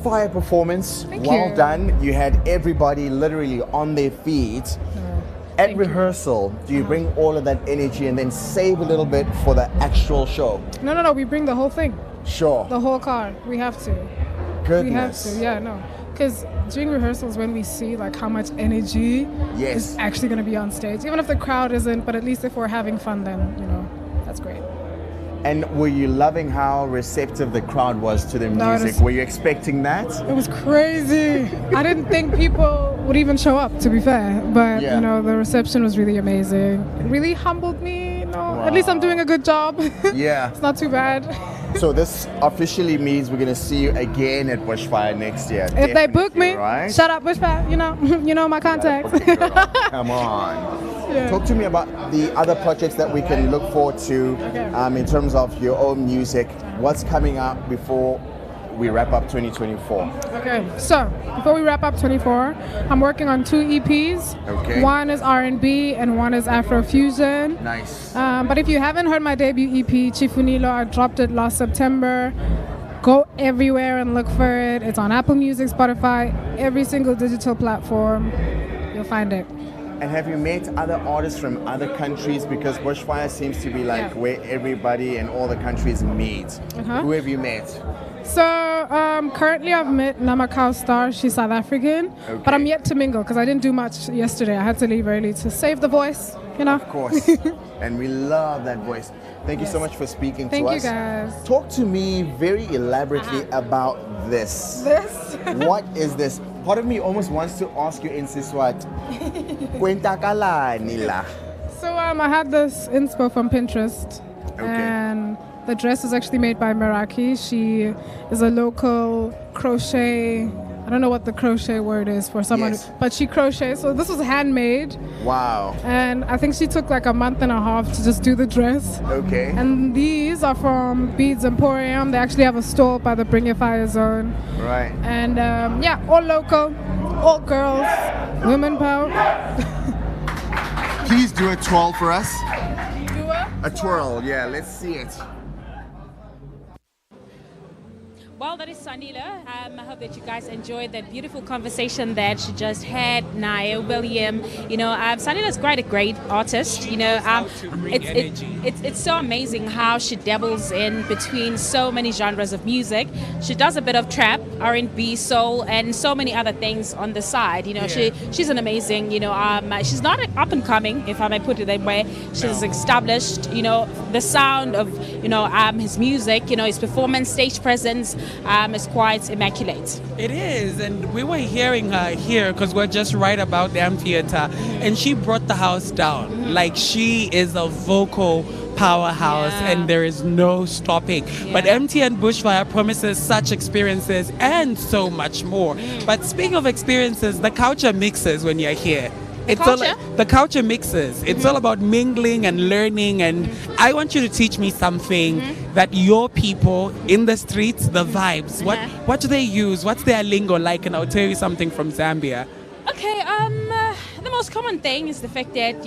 S10: Fire performance.
S23: Thank
S10: well
S23: you.
S10: done. You had everybody literally on their feet. At rehearsal, do you bring all of that energy and then save a little bit for the actual show?
S23: No. We bring the whole thing.
S10: Sure.
S23: The whole car. We have to.
S10: Goodness.
S23: We have to. Yeah, no. Because during rehearsals, when we see like how much energy is actually going to be on stage, even if the crowd isn't, but at least if we're having fun, then that's great.
S10: And were you loving how receptive the crowd was to the music? Were you expecting that?
S23: It was crazy. I didn't think people would even show up, to be fair. But, the reception was really amazing. It really humbled me. Wow. At least I'm doing a good job.
S10: Yeah.
S23: It's not too bad.
S10: So this officially means we're going to see you again at Bushfire next year.
S23: If they book me,
S10: right?
S23: Shut up, Bushfire. You know my contacts.
S10: Come on. Yeah. Talk to me about the other projects that we can look forward to in terms of your own music. What's coming up before we wrap up 2024?
S23: Okay, so before we wrap up 24, I'm working on 2 EPs.
S10: Okay.
S23: One is R&B and one is Afrofusion.
S10: Nice.
S23: But if you haven't heard my debut EP, Chifunilo, I dropped it last September. Go everywhere and look for it. It's on Apple Music, Spotify, every single digital platform. You'll find it.
S10: And have you met other artists from other countries? Because Bushfire seems to be like where everybody in all the countries meet. Who have you met?
S23: So currently I've met Namakau Star. She's South African.
S10: Okay.
S23: But I'm yet to mingle because I didn't do much yesterday. I had to leave early to save the voice, you know.
S10: Of course. And we love that voice. Thank you so much for speaking to us.
S23: Thank you, guys.
S10: Talk to me very elaborately about this.
S23: This?
S10: What is this? Part of me almost wants to ask you in Siswati. Kwenta kalani la?
S23: So I had this inspo from Pinterest. And the dress is actually made by Meraki. She is a local crochet. I don't know what the crochet word is for someone, but she crochets. So this was handmade.
S10: Wow.
S23: And I think she took like a month and a half to just do the dress.
S10: Okay.
S23: And these are from Beads Emporium. They actually have a store by the Bring Your Fire Zone.
S10: Right.
S23: And all local, all girls, women power.
S10: Please do a twirl for us.
S23: Do
S10: a twirl, yeah, let's see it.
S1: Well, that is Sannilo. I hope that you guys enjoyed that beautiful conversation that she just had, Naya, William. You know, Sannilo's quite a great artist. You know, it's so amazing how she dabbles in between so many genres of music. She does a bit of trap, R&B, soul, and so many other things on the side. You know, she's an amazing. You know, she's not up and coming, if I may put it that way. She's established. You know, the sound of his music. You know, his performance, stage presence. Is quite immaculate.
S2: It is, and we were hearing her here because we're just right about the amphitheater, and she brought the house down. Like, she is a vocal powerhouse, and there is no stopping. But MTN Bushfire promises such experiences and so much more. But speaking of experiences, the culture mixes when you're here. The culture mixes. It's all about mingling and learning, and I want you to teach me something that your people in the streets, the vibes, what do they use? What's their lingo like? And I'll tell you something from Zambia.
S1: Okay, the most common thing is the fact that,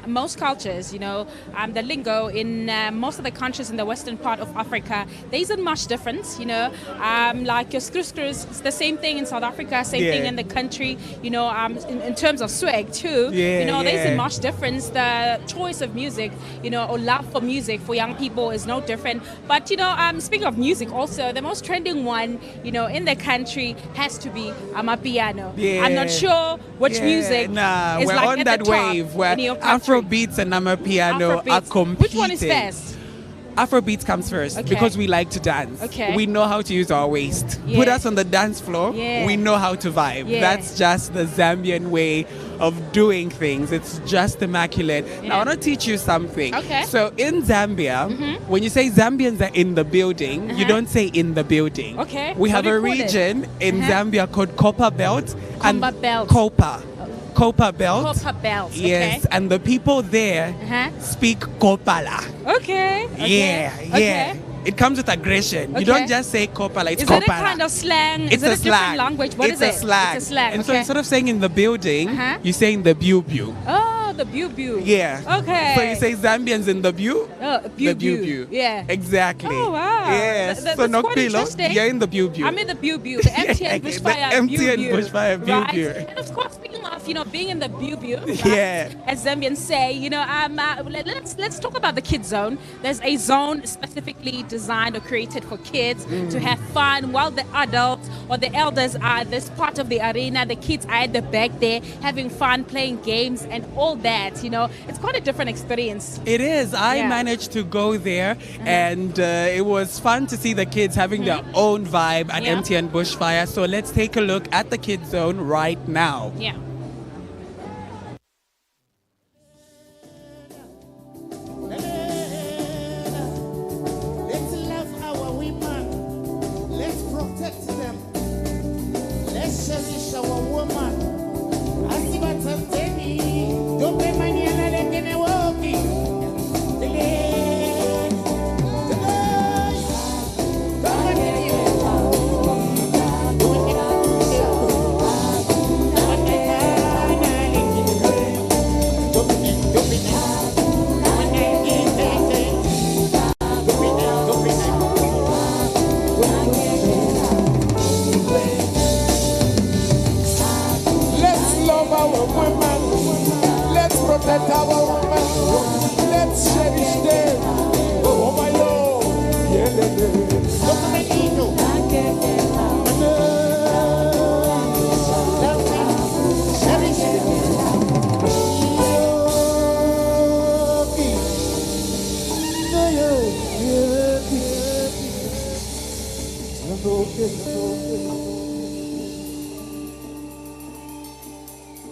S1: most cultures, the lingo in most of the countries in the western part of Africa, there isn't much difference, like your skru-skrus, it's the same thing in South Africa, same thing in the country, in terms of swag too, there isn't much difference. The choice of music, or love for music for young people is no different. But, speaking of music also, the most trending one, in the country has to be Amapiano. I'm not sure which music is
S2: we're
S1: like
S2: on that wave where Afrobeats and Amapiano are competing.
S1: Which one is first?
S2: Afrobeats comes first because we like to dance. We know how to use our waist. Put us on the dance floor, we know how to vibe. That's just the Zambian way of doing things. It's just immaculate. Now, I want to teach you something. So in Zambia, when you say Zambians are in the building, you don't say in the building. We have a region in Zambia called Copper Belt and Copper Belt.
S1: Copper Belt.
S2: Yes, and the people there speak Kopala. Yeah. It comes with aggression. You don't just say Kopala, it's Kopala.
S1: Is it a kind of slang?
S2: It's
S1: a
S2: slang.
S1: Different language? What is it?
S2: It's a slang.
S1: It's a slang.
S2: And so instead of saying in the building, you say in the bu-bu.
S1: Oh, the bu-bu.
S2: Yeah.
S1: Okay.
S2: So you say Zambians in the bu?
S1: The bu-bu. Yeah.
S2: Exactly.
S1: Oh, wow.
S2: Yes.
S1: That's
S2: so
S1: quite interesting.
S2: you're in the bu-bu.
S1: I'm in the bu-bu. The MTN Bushfire
S2: MTN Bushfire bu-bu.
S1: Right? And of course, speaking of, being in the bu-bu, right? As Zambians say, let's talk about the kids zone. There's a zone specifically designed or created for kids to have fun, while the adults or the elders are this part of the arena. The kids are at the back there having fun, playing games and all that. It's quite a different experience.
S2: It is. I managed to go there, and it was fun to see the kids having their own vibe at MTN Bushfire. So let's take a look at the kids zone right now.
S1: Yeah.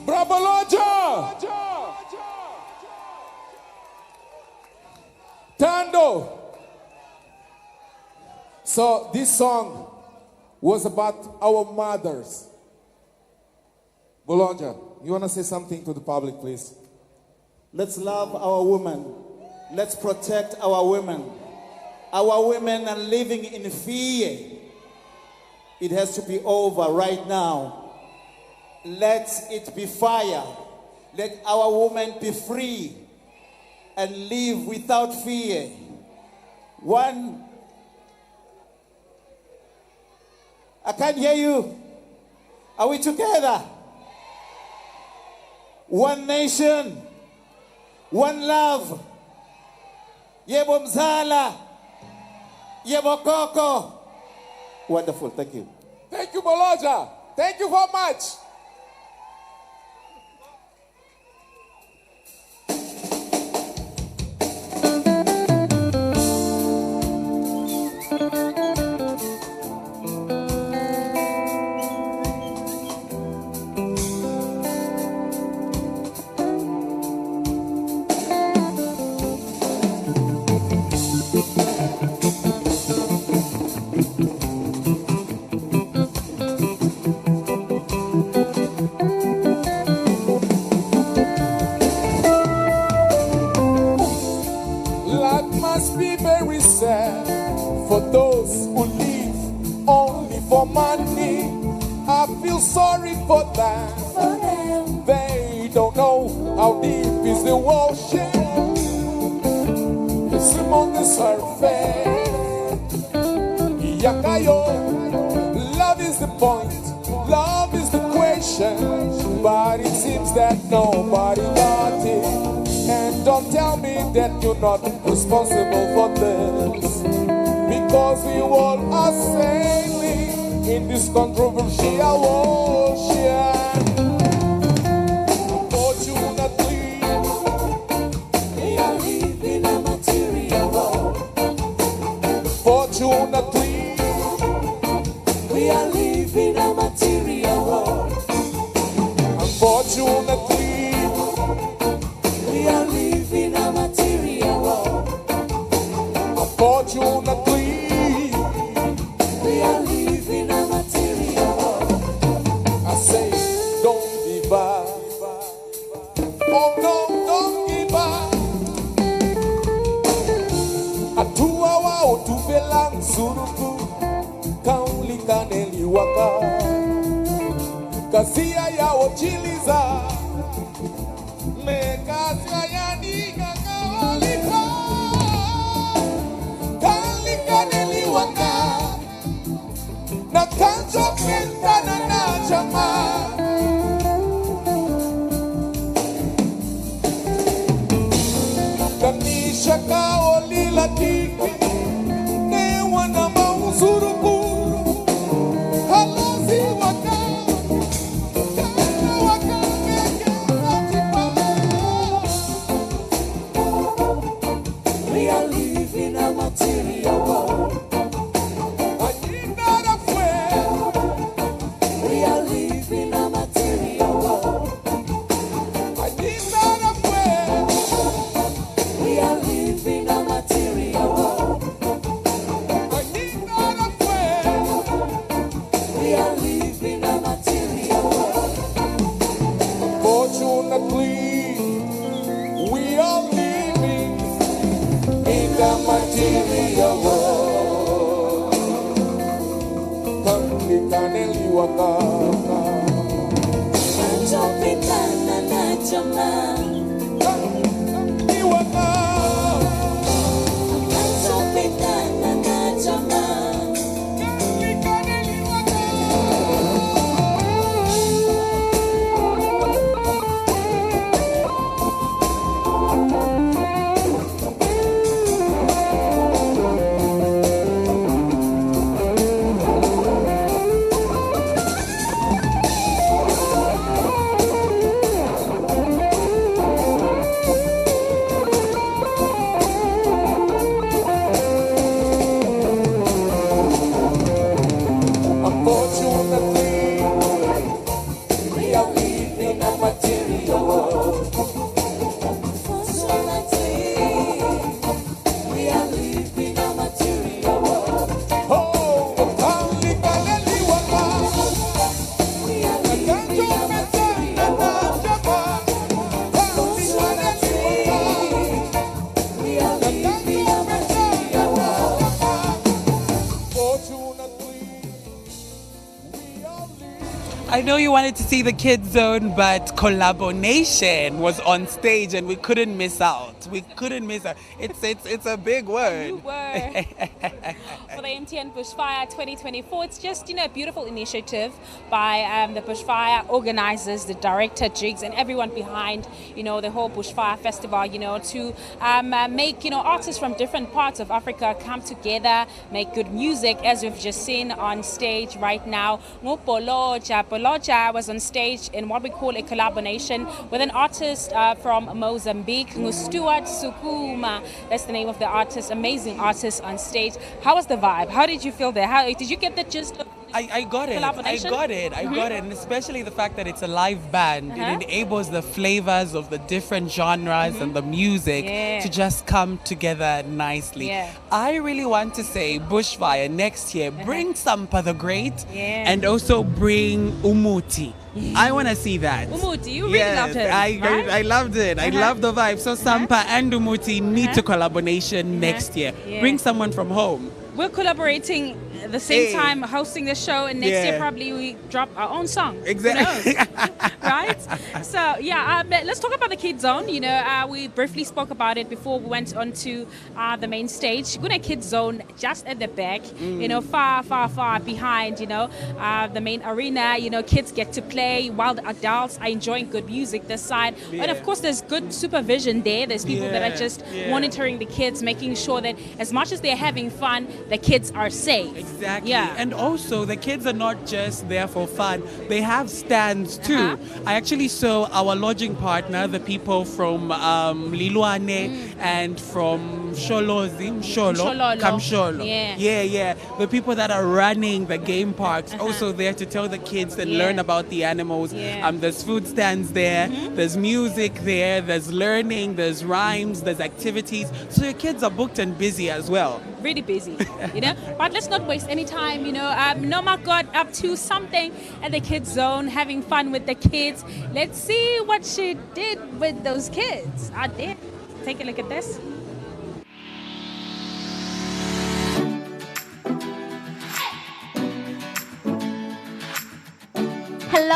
S8: Bravo Loja! Tando! So this song was about our mothers. Bologna, you want to say something to the public, please?
S12: Let's love our women. Let's protect our women. Our women are living in fear. It has to be over right now. Let it be fire. Let our women be free and live without fear. One. I can't hear you. Are we together? One nation. One love. Yebo mzala. Yebo koko. Wonderful, thank you.
S8: Thank you, Bologna. Thank you very much. For those who live only for money, I feel sorry for them. They don't know how deep is the ocean. It's on the surface. Yakayo, love is the point, love is the question, but it seems that nobody got it. And don't tell me that you're not responsible for this, because we all are sailing in this controversial ocean. Fortunately, we are living a material world. Fortunately, we are living a material world. Unfortunately, we are living a material world. Unfortunately, we are living a material world. I say, don't give up. Oh no, don't give up. Atua wao tuvela nsuruku, kauli kaneli waka, kasia ya ochiliza. Na kanjo pentana na chama kanisha kaoli la tiki ne wana mauzuruku halazi waka kana waka we are living a material world. We are living a material world. I need not a prayer. We are living a material world. I need not a prayer. We are living a material world. Fortunately, we are living in the material world. Kaneli waka. Jopitana na chama. Ni waka. Jopitana na chama. Kaneli waka.
S2: I know you wanted to see the Kids Zone, but Collaboration was on stage and we couldn't miss out. We couldn't miss out. It's a big word.
S1: You were. For the MTN Bushfire 2024. It's just, a beautiful initiative by the Bushfire organizers, the director, Jigs, and everyone behind, the whole Bushfire festival, to make, artists from different parts of Africa come together, make good music, as we've just seen on stage right now. Poloja was on stage in what we call a collaboration with an artist from Mozambique, Stuart Sukuma. That's the name of the artist, amazing artist on stage. How was the vibe? How did you feel there? How did you get the gist of
S2: I got it. I got it. And especially the fact that it's a live band. It enables the flavors of the different genres and the music to just come together nicely. I really want to say Bushfire next year, bring Sampa the Great and also bring Umuti. I want to see that.
S1: Umuti, you really loved it.
S2: I loved it. I love the vibe. So Sampa and Umuti need to collaboration next year. Bring someone from home.
S1: We're collaborating at the same time, hosting the show, and next year probably we drop our own song.
S2: Exactly.
S1: Right? So, let's talk about the Kids Zone. We briefly spoke about it before we went onto the main stage. Guna Kids Zone just at the back, far behind, the main arena. Kids get to play while the adults are enjoying good music this side. And of course, there's good supervision there. There's people that are just monitoring the kids, making sure that as much as they're having fun, the kids are safe.
S2: Exactly. Yeah. And also, the kids are not just there for fun. They have stands too. I actually saw our lodging partner, the people from Lilwane and from Kamsholo. Yeah. The people that are running the game parks also there to tell the kids and learn about the animals. There's food stands there. There's music there. There's learning. There's rhymes. There's activities. So your kids are booked and busy as well.
S1: Really busy, But let's not waste any time, Noma got up to something at the Kids Zone, having fun with the kids. Let's see what she did with those kids out there. Take a look at this.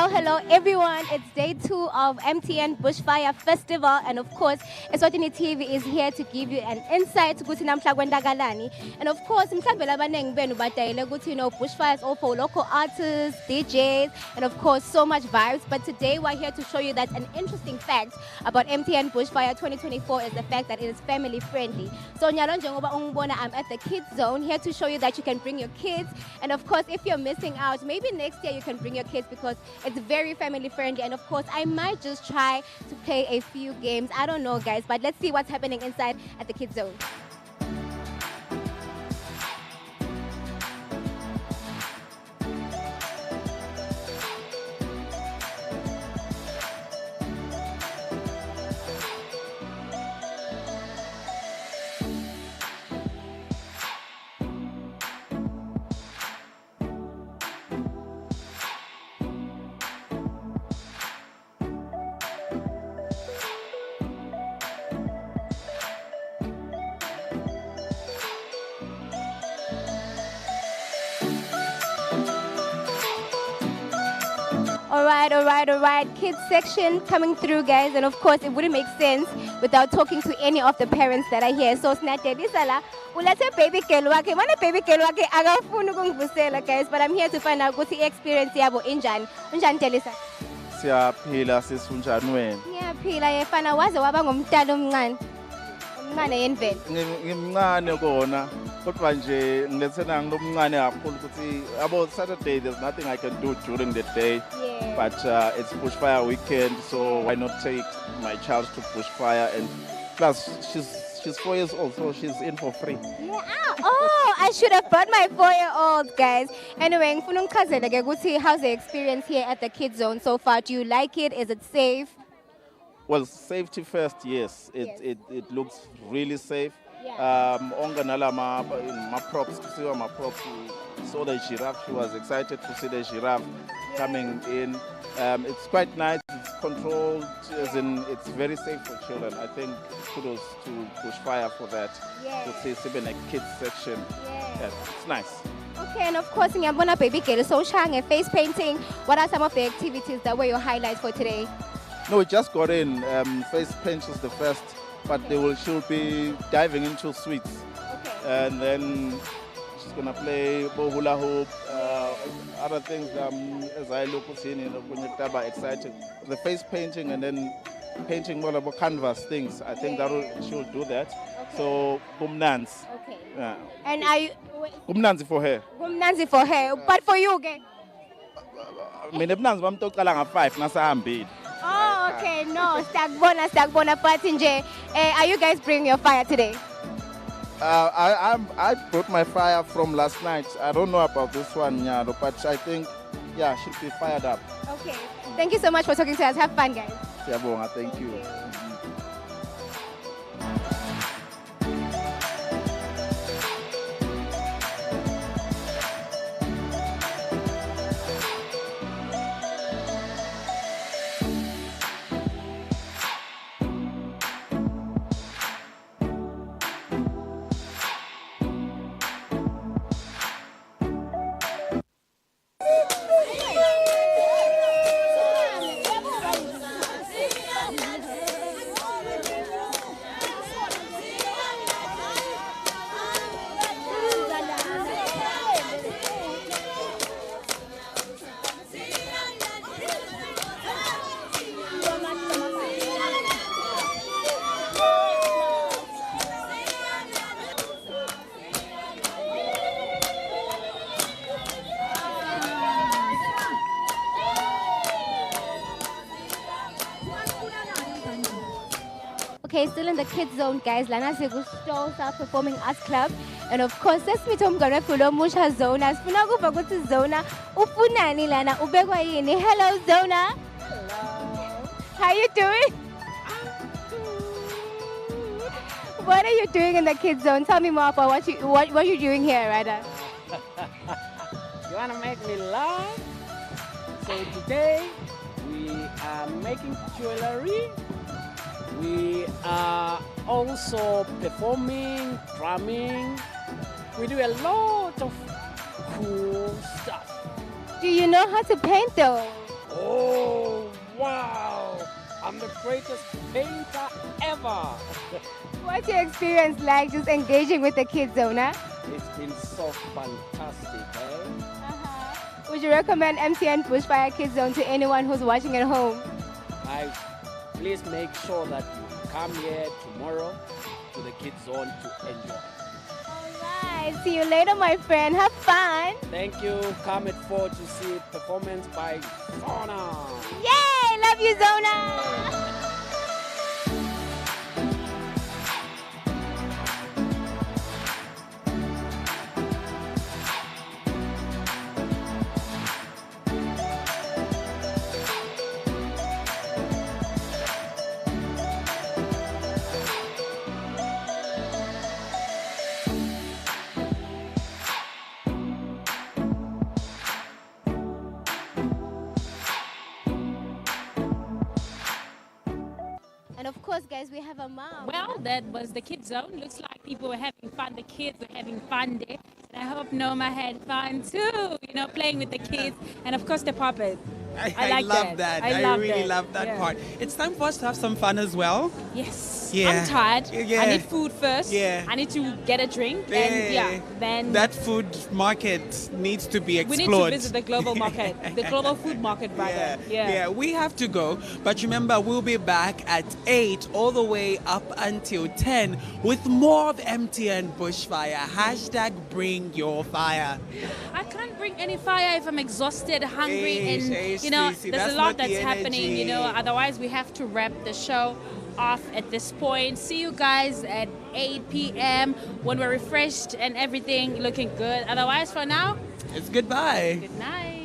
S16: Hello everyone, it's day 2 of MTN Bushfire Festival, and of course Eswatini TV is here to give you an insight ukuthi namhla kwendakalani. And of course mhlawumbe labanengi benu badayile ukuthi Bushfire is all for local artists, DJs, and of course so much vibes. But today we're here to show you that an interesting fact about MTN Bushfire 2024 is the fact that it is family friendly. So nyalo njengoba ungibona, I'm at the Kids Zone, here to show you that you can bring your kids, and of course if you're missing out, maybe next year you can bring your kids because it's very family friendly. And of course I might just try to play a few games. I don't know guys, but let's see what's happening inside at the Kids Zone. All right. Kids section coming through, guys. And of course, it wouldn't make sense without talking to any of the parents that are here. So, Snatedisala, ulethe baby girl wake. Mana baby girl wake akafuna ukungivusela, guys. But I'm here to find out ukuthi experience yabo injani. Unjani Telisa?
S11: Siyaphila sisunjani wena?
S16: Ngiyaphila yefana waze waba ngumntana omncane. Omncane yemvelo.
S11: Ngimncane kona. Kodwa nje ngilethena ngilomncane kakhulu ukuthi about Saturday there's nothing I can do during the day. But it's Bushfire weekend, so why not take my child to Bushfire? And plus she's 4 years old, so she's in for free.
S16: Oh, I should have brought my 4-year-old, guys. Anyway, how's the experience here at the Kids Zone so far? Do you like it? Is it safe?
S11: Well, safety first, yes. It looks really safe. My props, saw the giraffe. She was excited to see the giraffe coming in. It's quite nice. It's controlled, as in it's very safe for children. I think kudos to Bushfire for that. It's even a kids section. Yeah, it's nice.
S16: Okay, and of course, ngiyabona baby girl so shang face painting. What are some of the activities that were your highlights for today?
S11: No, we just got in. Face paint was the first, but she'll be diving into sweets. Okay. And then she's gonna play hula hoop, other things. As I look at exciting. The face painting and then painting more about canvas things. I think she'll do that. Okay. So gumnanzi.
S16: Okay.
S11: Yeah.
S16: And are you?
S11: Gumnanzi for her.
S16: Gumnanzi for her, but for you, okay?
S11: Mina ebunanzi bami tocala nga-5 nasahambile.
S16: Oh, okay. No, stakbona party nje. Are you guys bringing your fire today?
S11: I brought my fire from last night. I don't know about this one, but I think, she'll be fired up.
S16: Okay. Thank you so much for talking to us. Have fun, guys.
S11: Thank you.
S16: Okay, still in the kids zone, guys. Lana Segusto Performing Arts Club. And of course, let's meet Mgana Fulo Musha Zona. Funago Bagutu Zona. Ufunani Lana Ubegwa Yini. Hello, Zona. Hello. How you doing? What are you doing in the kids zone? Tell me more about what you're doing here, Rada.
S13: You want to make me laugh? So today we are making jewelry. We are also performing, drumming. We do a lot of cool stuff.
S16: Do you know how to paint though?
S13: Oh, wow! I'm the greatest painter ever.
S16: What's your experience like just engaging with the kids, Zona?
S13: It's been so fantastic, eh?
S16: Would you recommend MTN Bushfire Kids Zone to anyone who's watching at home?
S13: Guys, please make sure that you come here tomorrow to the kids zone to enjoy.
S16: Alright, see you later, my friend. Have fun.
S13: Thank you. Come at 4 to see performance by Zona.
S16: Yay! Love you, Zona. And of course, guys, we have a mom.
S1: Well, that was the kids zone. Looks like people were having fun. The kids were having fun there. And I hope Noma had fun too, playing with the kids. And of course, the puppet. I like
S2: love that. I really love that part. It's time for us to have some fun as well.
S1: Yes.
S2: Yeah.
S1: I'm tired.
S2: Yeah.
S1: I need food first.
S2: Yeah.
S1: I need to get a drink. And then
S2: that food market needs to be explored.
S1: We need to visit the global market, the global food market, rather.
S2: Yeah, we have to go. But remember, we'll be back at 8 all the way up until 10 with more of MTN Bushfire. Hashtag bring your fire.
S1: I can't bring any fire if I'm exhausted, hungry, and there's a lot that's happening. Otherwise we have to wrap the show off at this point. See you guys at 8 p.m. when we're refreshed and everything looking good. Otherwise, for now,
S2: it's goodbye.
S1: Good night.